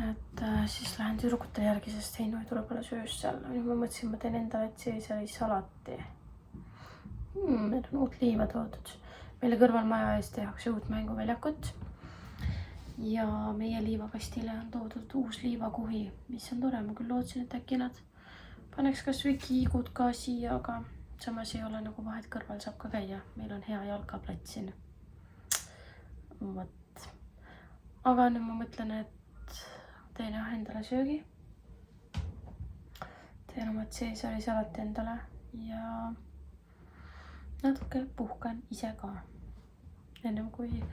Speaker 1: Et siis lähen tüdrukutele järgi, sest Heino ei tule pole sööst seal. Nüüd ma mõtlesin, ma teen endale Caesari salati. Meil on uut liiva toodud. Meile kõrval maja ees tehakse uut mänguväljakut. Ja meie liivakastile on toodud uus liivakuhi, mis on tore. Ma küll lootsin, et äkki nad paneks kas või kiigud ka siia, aga samas ei ole nagu vahet, kõrval saab ka käia. Meil on hea jalkaplats siin. Võt. Aga nüüd ma mõtlen, et teen endale söögi. Teen oma Caesari salati endale ja natuke puhkan ise ka. Ennem kui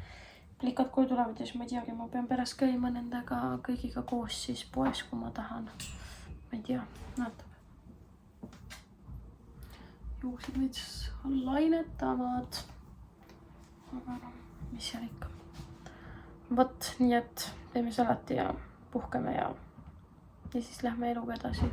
Speaker 1: plikad koju tulevad ja siis ma ei teagi, ma pean pärast käima nendega kõigiga koos siis poes, kui ma tahan. Ma ei tea, vaatab. Juuksed veits lainetavad. Aga no, mis seal ikka. Võt, nii et teeme salati ja puhkame ja siis lähme eluga edasi.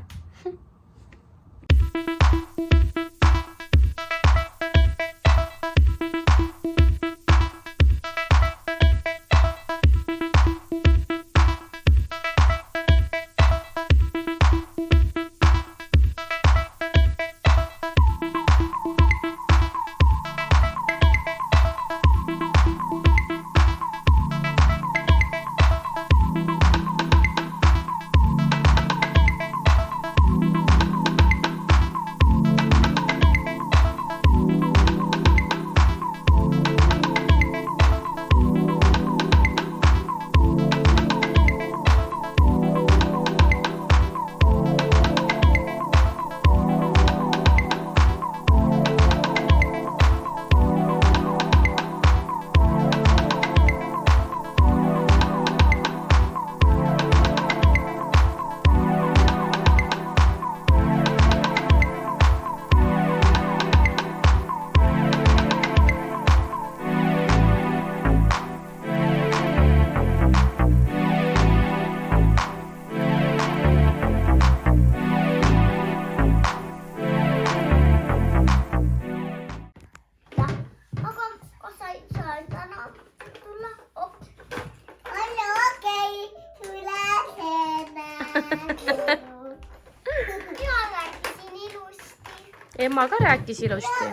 Speaker 1: Emma ka rääkis ilusti.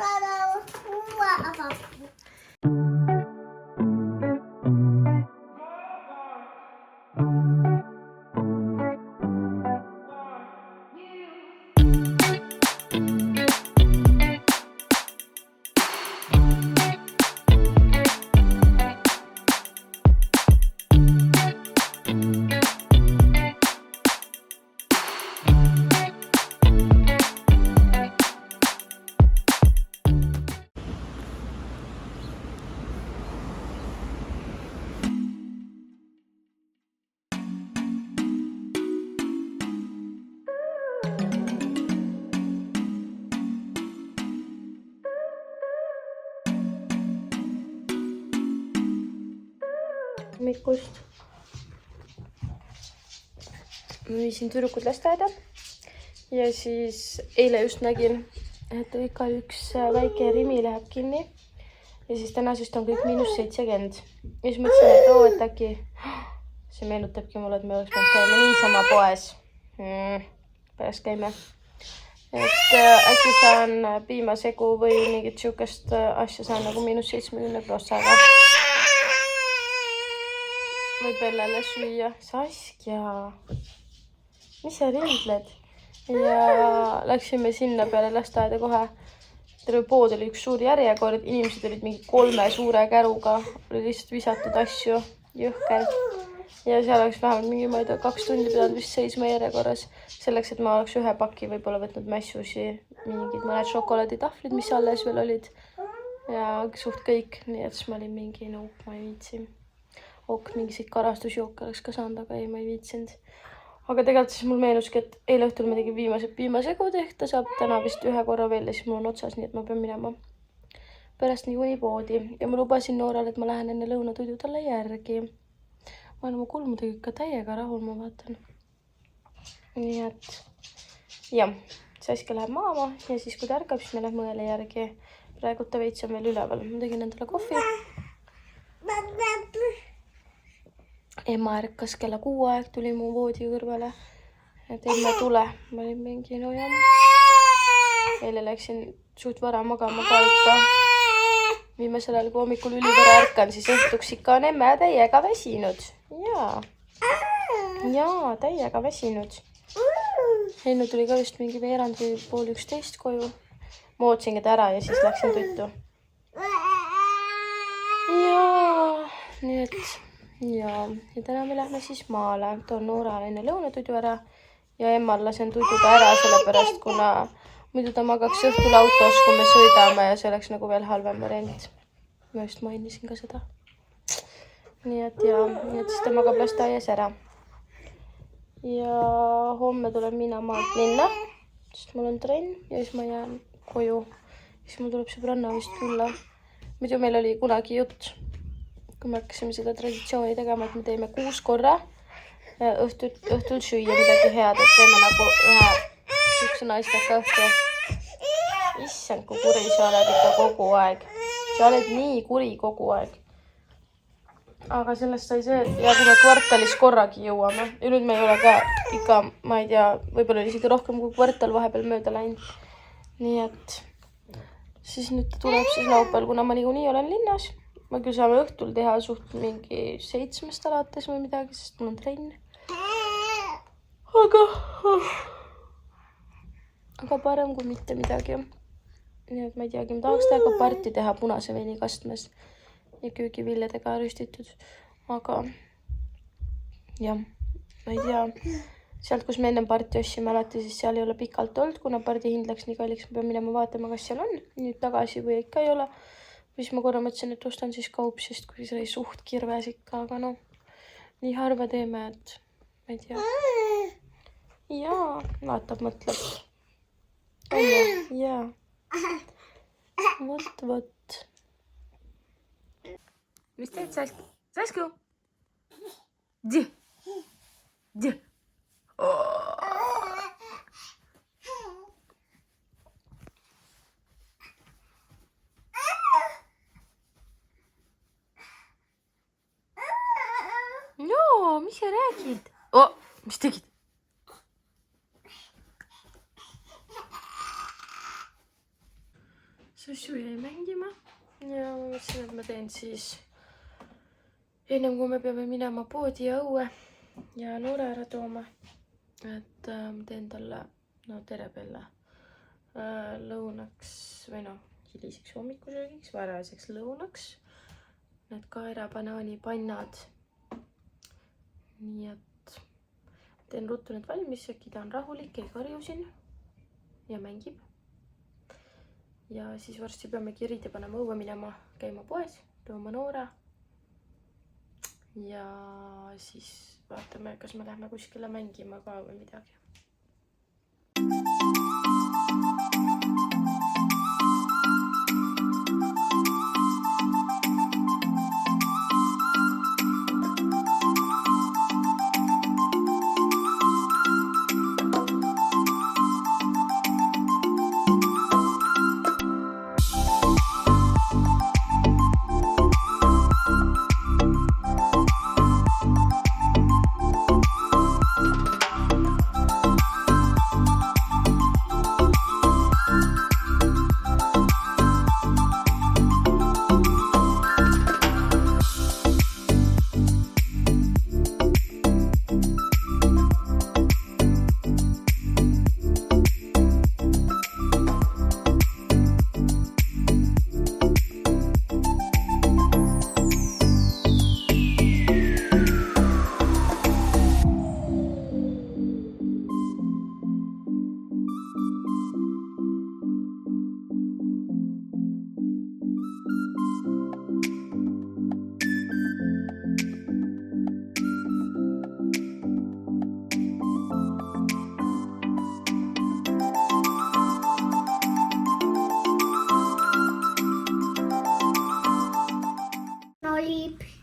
Speaker 1: hommikust. ma viisin tüdrukud lasteaeda ja siis eile just nägin, et ikka üks väike Rimi läheb kinni ja siis tänasest on kõik -70 ja siis mõtlesin, et äkki see meenutabki mulle, et me oleks peanud käima niisama poes. Pärast käime. Et äkki saan piimasegu või mingit siukest asja saan nagu -70 grossaga. Või Bellele süüa. Saskia, mis sa rindled? Ja läksime sinna peale lasteaeda kohe. Terve pood oli üks suur järjekord. Inimesed olid mingi 3 suure käruga. Oli lihtsalt visatud asju. Jõhker. Ja seal oleks vähemalt mingi, ma ei tea, 2 tundi pidanud vist seisma järjekorras. Selleks, et ma oleks ühe paki võib-olla võtnud mässusi. Mingid mõned šokolaaditahvlid, mis alles veel olid. Ja suht kõik. Nii et siis ma olin mingi, ma ei viitsi. Mingiseid karastusjooke oleks ka saanud, aga ei, ma ei viitsinud. Aga tegelikult siis mul meenuski, et eile õhtul ma tegin viimased piimasegud ehk ta saab täna vist ühe korra veel ja siis mul on otsas, nii et ma pean minema pärast niikuinii poodi. Ja ma lubasin Noorale, et ma lähen enne lõunatuidu talle järgi. Ma olen oma kulmudega ikka täiega rahul, ma vaatan. Nii et jah, Saskia läheb maama ja siis kui ta ärkab, siis me läheme õele järgi. Praegu ta veits on veel üleval. Ma tegin endale kohvi. Emma ärkas kella 6 aeg, tuli mu voodi kõrvale. Et emme tule. Ma olin mingi, no jah. Eile läksin suht vara magama ka ikka. Viimasel ajal, kui hommikul ülivara ärkan, siis õhtuks ikka on emme täiega väsinud. Jaa, täiega väsinud. Hennu tuli ka just mingi veerand või 10:30 koju. Ma ootsingi ta ära ja siis läksin tuttu. Jaa, nii et ja täna me lähme siis maale. Toon Noorale enne lõunatuidu ära ja emmal lasen tududa ära, sellepärast kuna muidu ta magaks õhtul autos, kui me sõidame ja see oleks nagu veel halvem variant. Ma just mainisin ka seda. Nii et siis ta magab lasteaias ära. Ja homme tulen mina maalt linna, sest mul on trenn ja siis ma jään koju. Siis mul tuleb sõbranna vist külla. Muidu meil oli kunagi jutt, kui me hakkasime seda traditsiooni tegema, et me teeme 6 korra õhtul süüa midagi head, et teeme nagu ühe sükse naisteka õhtu. Issand, kui kuri sa oled ikka kogu aeg. Sa oled nii kuri kogu aeg. Aga sellest sai see, ja kui me kvartalis korragi jõuame. Ja nüüd me ei ole ka ikka, ma ei tea, võib-olla isegi rohkem kui kvartal vahepeal mööda läinud. Nii et siis nüüd tuleb siis laupäeval, kuna ma niikuinii olen linnas. Ma küll saame õhtul teha suht mingi 7 alates või midagi, sest mul on trenn. Aga parem kui mitte midagi. Nii et ma ei teagi, ma tahaks täiega parti teha punase veini kastmes ja köögiviljadega rüstitud. Aga jah, ma ei tea. Sealt, kus me ennem parti ossime alati, siis seal ei ole pikalt olnud, kuna pardi hind läks nii kalliks, ma pean minema vaatama, kas seal on nüüd tagasi või ikka ei ole. Siis ma korra mõtlesin, et ostan siis kaupsist, kui see oli suht kirves ikka, aga noh, nii harva teeme, et ma ei tea. Jaa, vaatab, mõtleb. Jaa. Vot. Mis teed, Sasku? Sasku? Di. No, mis sa räägid? Mis tegid? Sussu jäi mängima ja ma mõtlesin, et ma teen siis ennem kui me peame minema poodi ja õue ja Noore ära tooma. Et ma teen talle, tere Bella, lõunaks või hiliseks hommikusöögiks, varajaseks lõunaks. Need kaerabanaanipannad. Nii et teen ruttu need valmis, äkki ta on rahulik, ei karju siin ja mängib. Ja siis varsti peame kirjad ja panema õue minema, käima poes, tooma Noore. Ja siis vaatame, kas me lähme kuskile mängima ka või midagi.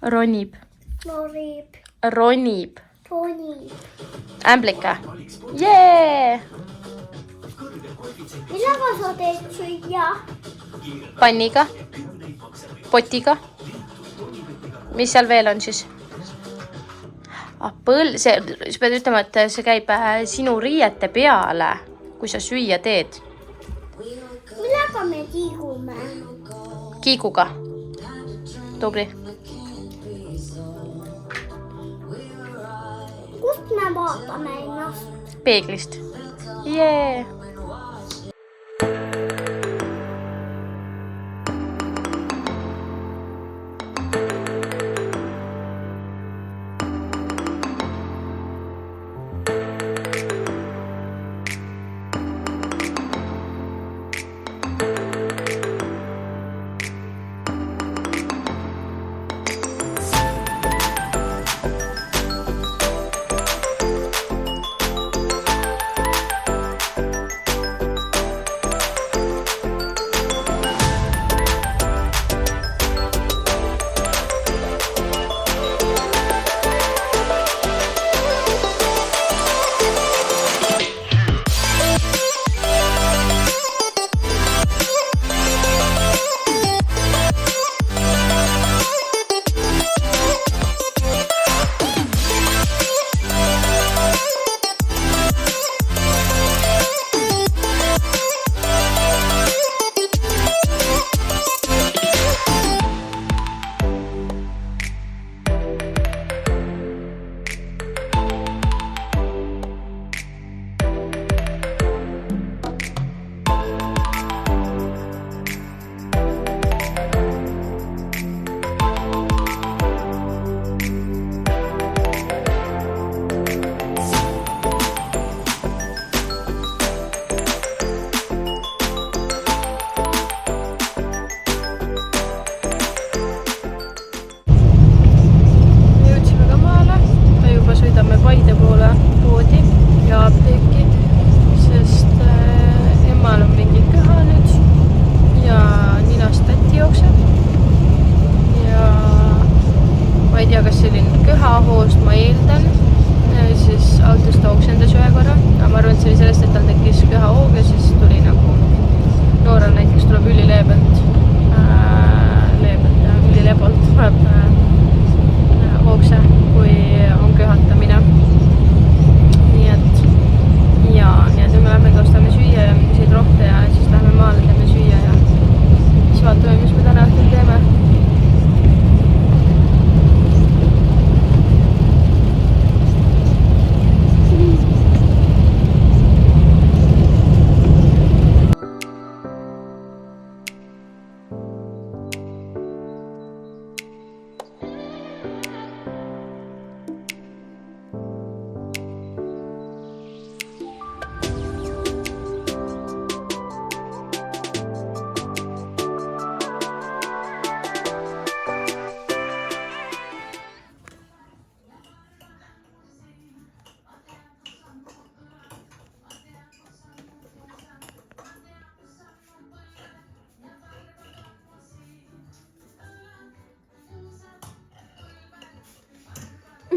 Speaker 1: Ronib.
Speaker 3: Norib.
Speaker 1: Ronib.
Speaker 3: Ronib.
Speaker 1: Ämblika. Jee!
Speaker 3: Millega sa teed süüa?
Speaker 1: Panniga. Potiga. Mis seal veel on siis? Sa pead ütlema, et see käib sinu riiete peale, kui sa süüa teed.
Speaker 3: Millega me tiigume?
Speaker 1: Kiiguga. Tubli.
Speaker 3: Kust me vaatame ennast?
Speaker 1: Peeglist. Jee!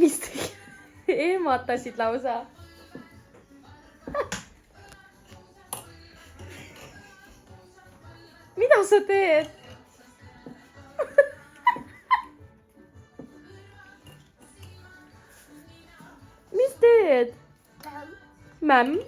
Speaker 1: Mis ehmatasid lausa. Mida sa teed? Mis teed? Mämm?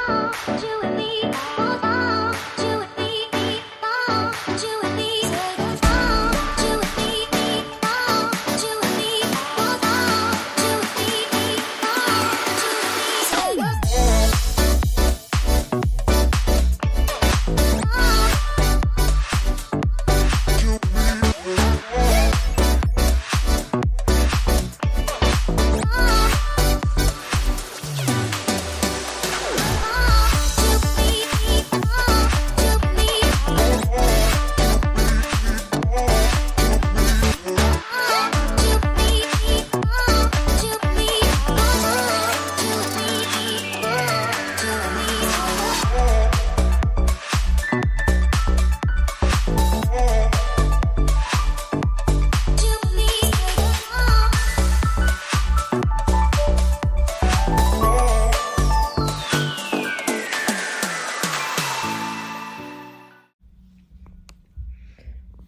Speaker 2: Fall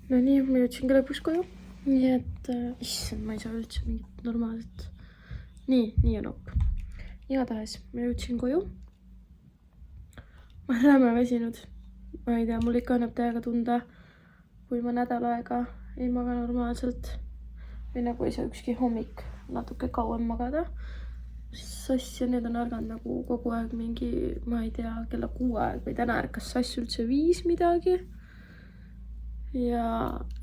Speaker 1: no nii, ma jõudsin ka lõpuks koju. Nii et, issand, ma ei saa üldse mingit normaalset. Nii on ok. Igatahes, ma jõudsin koju. Ma olen räme väsinud. Ma ei tea, mul ikka annab täiega tunda, kui ma nädal aega ei maga normaalselt. Või nagu ei saa ükski hommik natuke kauem magada. Sass ja need on ärganud nagu kogu aeg mingi, ma ei tea, kella 6 aeg või täna ärkas Sass üldse 5 midagi. Ja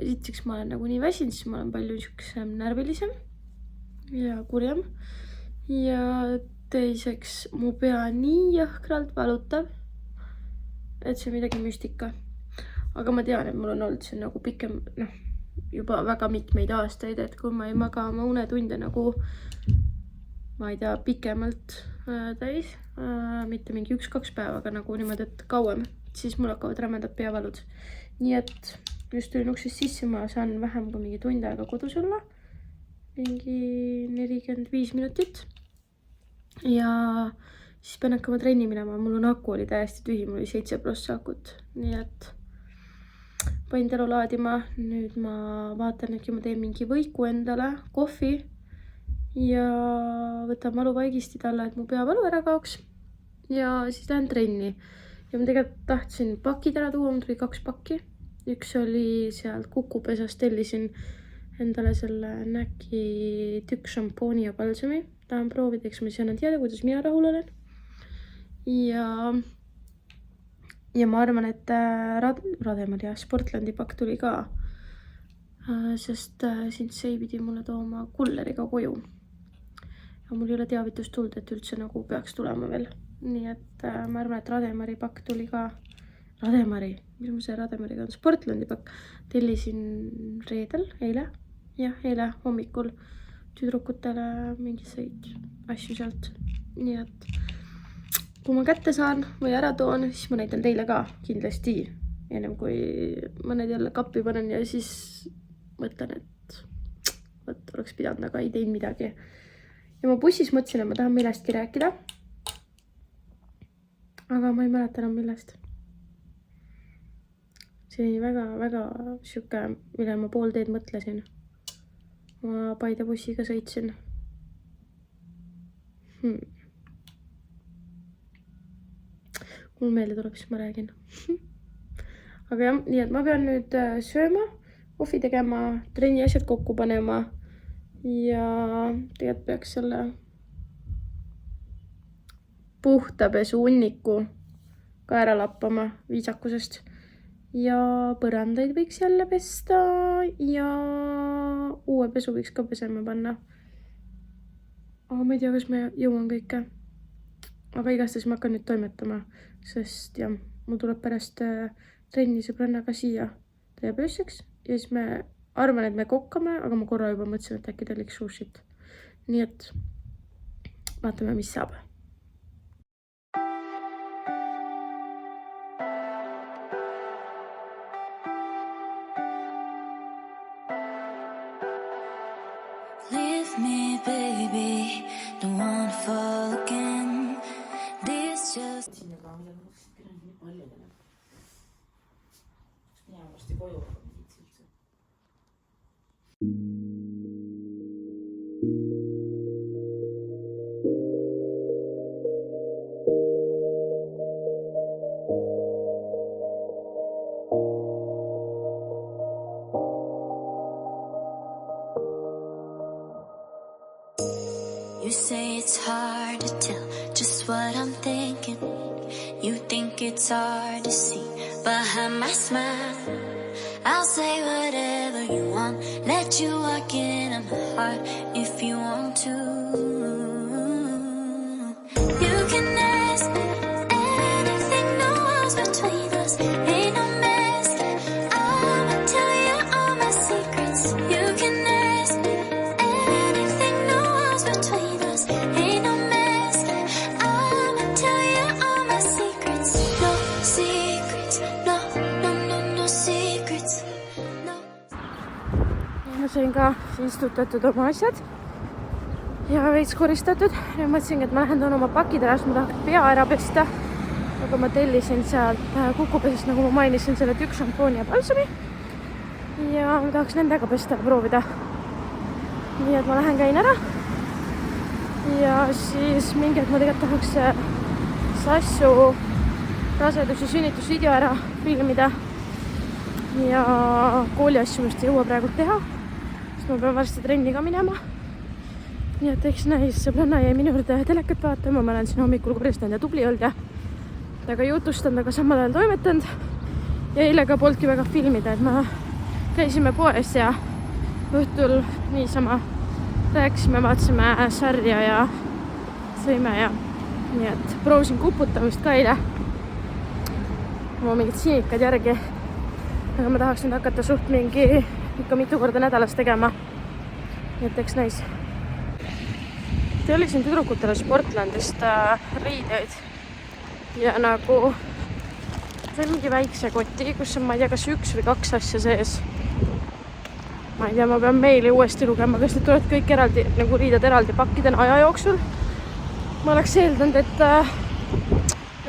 Speaker 1: esiteks ma olen nagu nii väsinud, siis ma olen palju niisugusem närvilisem ja kurjem. Ja teiseks mu pea nii jõhkralt valutab, et see midagi müstika. Aga ma tean, et mul on olnud see nagu pikem, juba väga mitmeid aastaid, et kui ma ei maga oma unetunde nagu, ma ei tea, pikemalt täis, mitte mingi 1-2 päeva, aga nagu niimoodi, et kauem, siis mul hakkavad rämedad peavalud. Nii et just tulin uksest sisse, ma saan vähem kui mingi tund aega kodus olla, mingi 45 minutit. Ja siis pean hakkama trenni minema, mul on aku oli täiesti tühi, mul oli 7+ akut, nii et panin talu laadima. Nüüd ma vaatan, et ma teen mingi võiku endale, kohvi ja võtan valuvaigistid alla, et mu peavalu ära kaoks. Ja siis lähen trenni. Ja ma tegelikult tahtsin pakid ära tuua, mul tuli 2 pakki. Üks oli sealt Kukupesast, tellisin endale selle Näki tükkšampooni ja palsumi. Tahan proovida, eks ma siis annan teada, kuidas mina rahul olen. Ja ma arvan, et Rademari ja Sportlandi pakk tuli ka, sest Sensei pidi mulle tooma kulleriga koju. Ja mul ei ole teavitust tulnud, et üldse nagu peaks tulema veel. Nii et ma arvan, et Rademari pakk tuli ka. Rademari, mis ma see Rademariga on? Sportlandi pakk. Tellisin reedel, eile hommikul tüdrukutele mingiseid asju sealt. Nii et kui ma kätte saan või ära toon, siis ma näitan teile ka kindlasti. Ennem kui ma need jälle kappi panen ja siis mõtlen, et oleks pidanud, aga ei teinud midagi. Ja ma bussis mõtlesin, et ma tahan millestki rääkida. Aga ma ei mäleta enam millest. See oli väga siuke, mille ma pool teed mõtlesin. Ma Paide bussiga sõitsin. Mul meelde tuleb, siis ma räägin. Aga jah, nii et ma pean nüüd sööma, kohvi tegema, trenni asjad kokku panema ja tegelikult peaks selle puhtapesu hunniku ka ära lappama viisakusest ja põrandaid võiks jälle pesta ja uue pesu võiks ka pesema panna. Aga ma ei tea, kas ma jõuan kõike. Aga igastahes ma hakkan nüüd toimetama, sest jah, mul tuleb pärast trenni sõbrannaga siia teeb ööseks ja siis me arvan, et me kokkame, aga ma korra juba mõtlesin, et äkki telliks sushit. Nii et vaatame, mis saab.
Speaker 2: Leave me, baby, don't wanna fall again. This just...
Speaker 4: Sinne ka mida mõtlesid küll nii paljudele. Jaa, varsti koju aga midid üldse.
Speaker 2: You say it's hard to tell just what I'm thinking. You think it's hard to see behind my smile. I'll say whatever you want, let you walk into my heart if you want to. You can ask me anything, no walls between us, ain't no mess. I'ma tell you all my secrets. You can ask me anything, no walls between us, ain't no mess. I'ma tell you all my secrets. No secrets, no secrets, no.
Speaker 1: Ma sain ka istutatud oma asjad ja veits koristatud. Nüüd mõtlesingi, et ma lähen toon oma pakid ära, sest ma tahaks pea ära pesta. Aga ma tellisin sealt Kukupesast, nagu ma mainisin, selle tükkšampooni ja palsumi. ja ma tahaks nendega pesta proovida. Nii et ma lähen käin ära. Ja siis mingi hetk ma tegelikult tahaks Sassu rasedus- ja sünnitusvideo ära filmida. Ja kooli asju vist ei jõua praegu teha, sest ma pean varsti trenni ka minema. Nii et eks näis, sõbranna jäi minu juurde telekat vaatama, ma olen siin hommikul koristanud ja tubli olnud ja temaga jutustanud, aga samal ajal toimetanud. Ja eile ka polnudki väga filmida, et ma käisime poes ja õhtul niisama rääkisime, vaatasime sarja ja sõime ja nii et proovisin kuputamist ka eile. Mul on mingid sinikad järgi, aga ma tahaks nüüd hakata suht mingi ikka mitu korda nädalas tegema. Nii et eks näis. Tellisin tüdrukutele Sportlandist riideid ja nagu see on mingi väikse koti, kus on, ma ei tea, kas 1 või 2 asja sees. Ma ei tea, ma pean meili uuesti lugema, kas need tulevad kõik eraldi, nagu riided eraldi pakkidena aja jooksul. Ma oleks eeldanud, et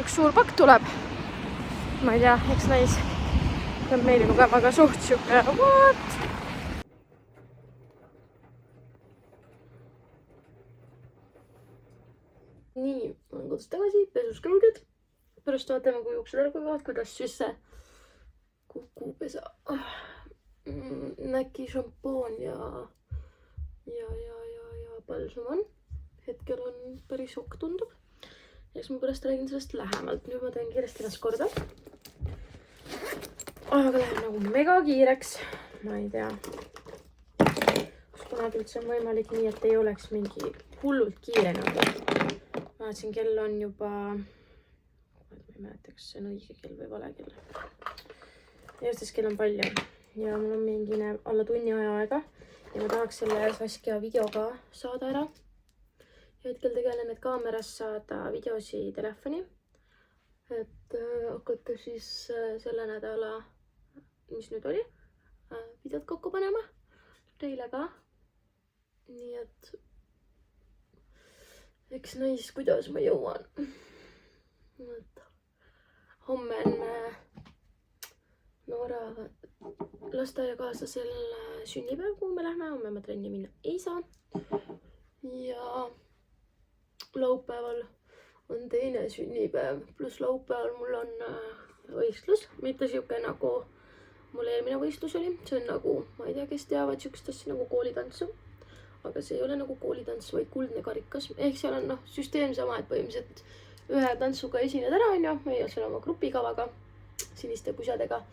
Speaker 1: üks suur pakk tuleb. Ma ei tea, eks näis. Pean meili lugema, aga suht siuke, what? Nii, ma olen kodus tagasi, pesus käidud. Pärast vaatame, kui juuksed ära kuivavad, kuidas siis see kukupesa. Näki šampoon ja palsam on. Hetkel on päris ok tundub. Ja siis ma pärast räägin sellest lähemalt. Nüüd ma teen kiiresti ennast korda. Aga läheb nagu mega kiireks. Ma ei tea, kus kunagi üldse on võimalik nii, et ei oleks mingi hullult kiire nagu. Vaatsin, kell on juba, ma ei mäleta, kas see on õige kell või vale kell. Järjestes kell on palju ja mul on mingi alla tunni aega ja ma tahaks selle Saskia video ka saada ära. Ja hetkel tegelen, et kaameras saada videosi telefoni, et hakata siis selle nädala, mis nüüd oli, videot kokku panema teile ka. Nii et eks näis, kuidas ma jõuan. Homme on Noora lasteaiakaaslasel sünnipäev, kuhu me lähme. Homme ma trenni minna ei saa. Ja laupäeval on teine sünnipäev. Pluss laupäeval mul on võistlus. Mitte siuke nagu mul eelmine võistlus oli. See on nagu, ma ei tea, kes teavad siukest asja nagu koolitantsu. Aga see ei ole nagu koolitants, vaid kuldne karikas. Ehk seal on süsteem sama, et põhimõtteliselt ühe tantsuga esined ära, meie seal oma grupikavaga, siniste pusadega.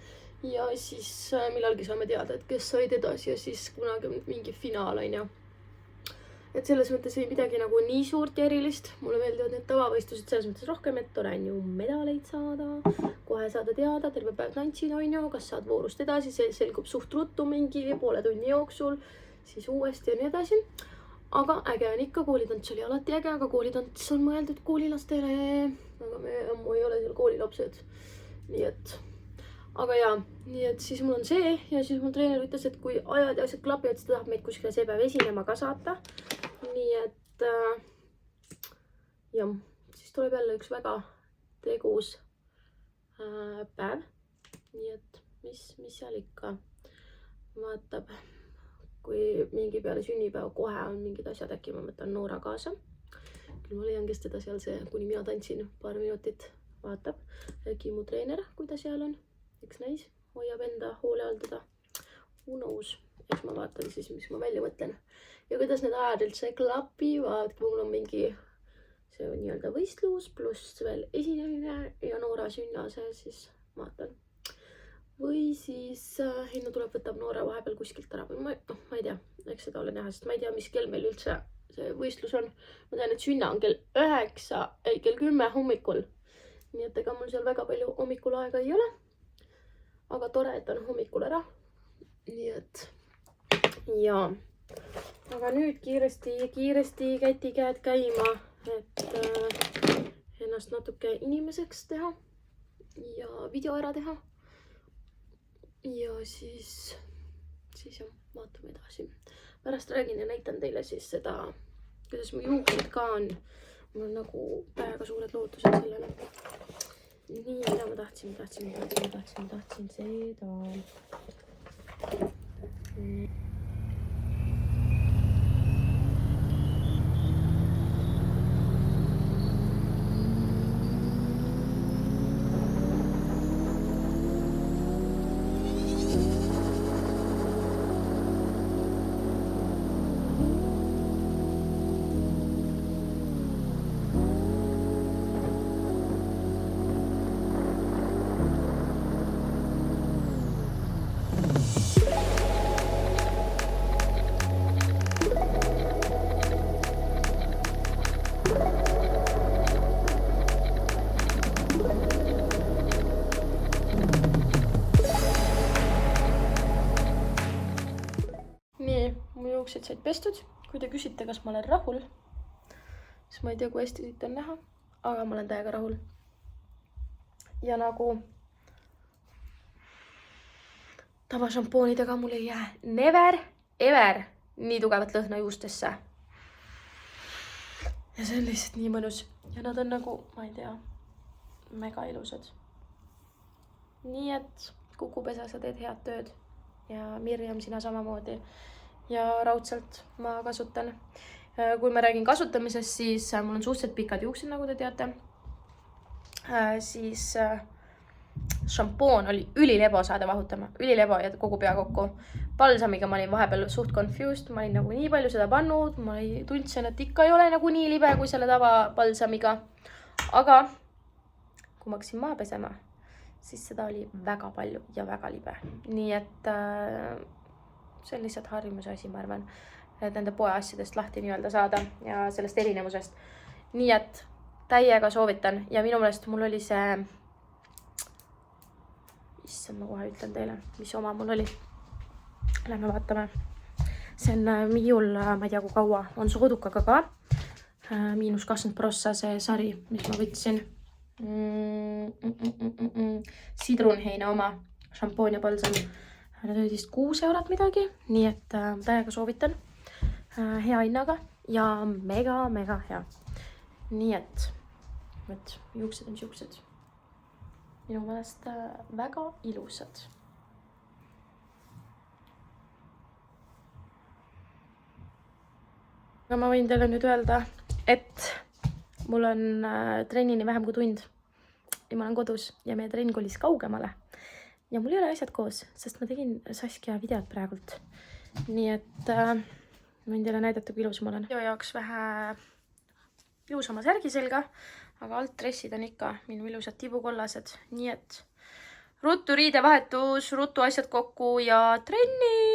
Speaker 1: Ja siis millalgi saame teada, et kes said edasi ja siis kunagi on mingi finaal, Et selles mõttes ei midagi nagu nii suurt ja erilist. Mulle meeldivad need tavavõistlused selles mõttes rohkem, et tore on ju medaleid saada, kohe saada teada, terve päev tantsid, kas saad voorust edasi, see selgub suht ruttu mingi poole tunni jooksul, siis uuesti ja nii edasi. Aga äge on ikka, koolitants oli alati äge, aga koolitants on mõeldud koolilastele. Aga me ammu ei ole seal koolilapsed. Nii et, aga jaa, nii et siis mul on see ja siis mul treener ütles, et kui ajad ja asjad klapivad, siis ta tahab meid kuskile see päev esinema ka saata. Nii et jah, siis tuleb jälle üks väga tegus päev. Nii et mis seal ikka vaatab, kui mingi peale sünnipäeva kohe on mingid asjad, äkki ma võtan Noora kaasa. Küll ma leian, kes teda seal see, kuni mina tantsin paar minutit, vaatab. Äkki mu treener, kui ta seal on, eks näis, hoiab enda hoole all teda. Who knows? Eks ma vaatan siis, mis ma välja mõtlen. Ja kuidas need ajad üldse klapivad, kui mul on mingi see on nii-öelda võistlus, pluss veel esinemine ja Noora sünnase, siis vaatan. Või siis Hinna tuleb, võtab Noora vahepeal kuskilt ära. Ma ei tea, eks seda ole näha, sest ma ei tea, mis kell meil üldse see võistlus on. Ma tean, et sünna on kell 10 hommikul. Nii et ega mul seal väga palju hommikul aega ei ole. Aga tore, et on hommikul ära. Nii et jaa. Aga nüüd kiiresti kätikäed käima, et ennast natuke inimeseks teha ja video ära teha. Ja siis jah, vaatame edasi. Pärast räägin ja näitan teile siis seda, kuidas mu juuksed ka on. Mul on nagu väga suured lootused sellele. Nii, mida ma tahtsin seda. Nii, mu juuksed said pestud. Kui te küsite, kas ma olen rahul, siis ma ei tea, kui hästi siit on näha, aga ma olen täiega rahul. Ja nagu tavašampoonidega mul ei jää never, ever nii tugevat lõhna juustesse. Ja see on lihtsalt nii mõnus. Ja nad on nagu, ma ei tea, mega ilusad. Nii et Kukupesa, sa teed head tööd. Ja Mirjam, sina samamoodi. Ja raudselt ma kasutan. Kui ma räägin kasutamisest, siis mul on suhteliselt pikad juuksed, nagu te teate. Siis šampoon oli ülilebo saada vahutama. Ülilebo ja kogu pea kokku. Balsamiga ma olin vahepeal suht confused. Ma olin nagu nii palju seda pannud. Ma tundsin, et ikka ei ole nagu nii libe kui selle tava balsamiga. Aga kui ma hakkasin maha pesema, siis seda oli väga palju ja väga libe. Nii et see on lihtsalt harjumuse asi, ma arvan, et nende poe asjadest lahti nii-öelda saada ja sellest erinevusest. Nii et täiega soovitan ja minu meelest mul oli see, issand, ma kohe ütlen teile, mis oma mul oli. Lähme vaatame. See on Miiul, ma ei tea kui kaua, on soodukaga ka. -20% see sari, mis ma võtsin. Sidrunheina oma šampoon ja balsam. Need oli vist 6 eurot midagi, nii et täiega soovitan. Hea hinnaga ja mega hea. Nii et võt, juuksed on siuksed. Minu meelest väga ilusad. Aga ma võin teile nüüd öelda, et mul on trennini vähem kui tund ja ma olen kodus ja meie trenn kolis kaugemale. Ja mul ei ole asjad koos, sest ma tegin Saskia videot praegult. Nii et võin teile näidata, kui ilus ma olen. Video jaoks vähe ilusama särgi selga, aga alt dressid on ikka minu ilusad tibukollased. Nii et ruttu riidevahetus, ruttu asjad kokku ja trenni!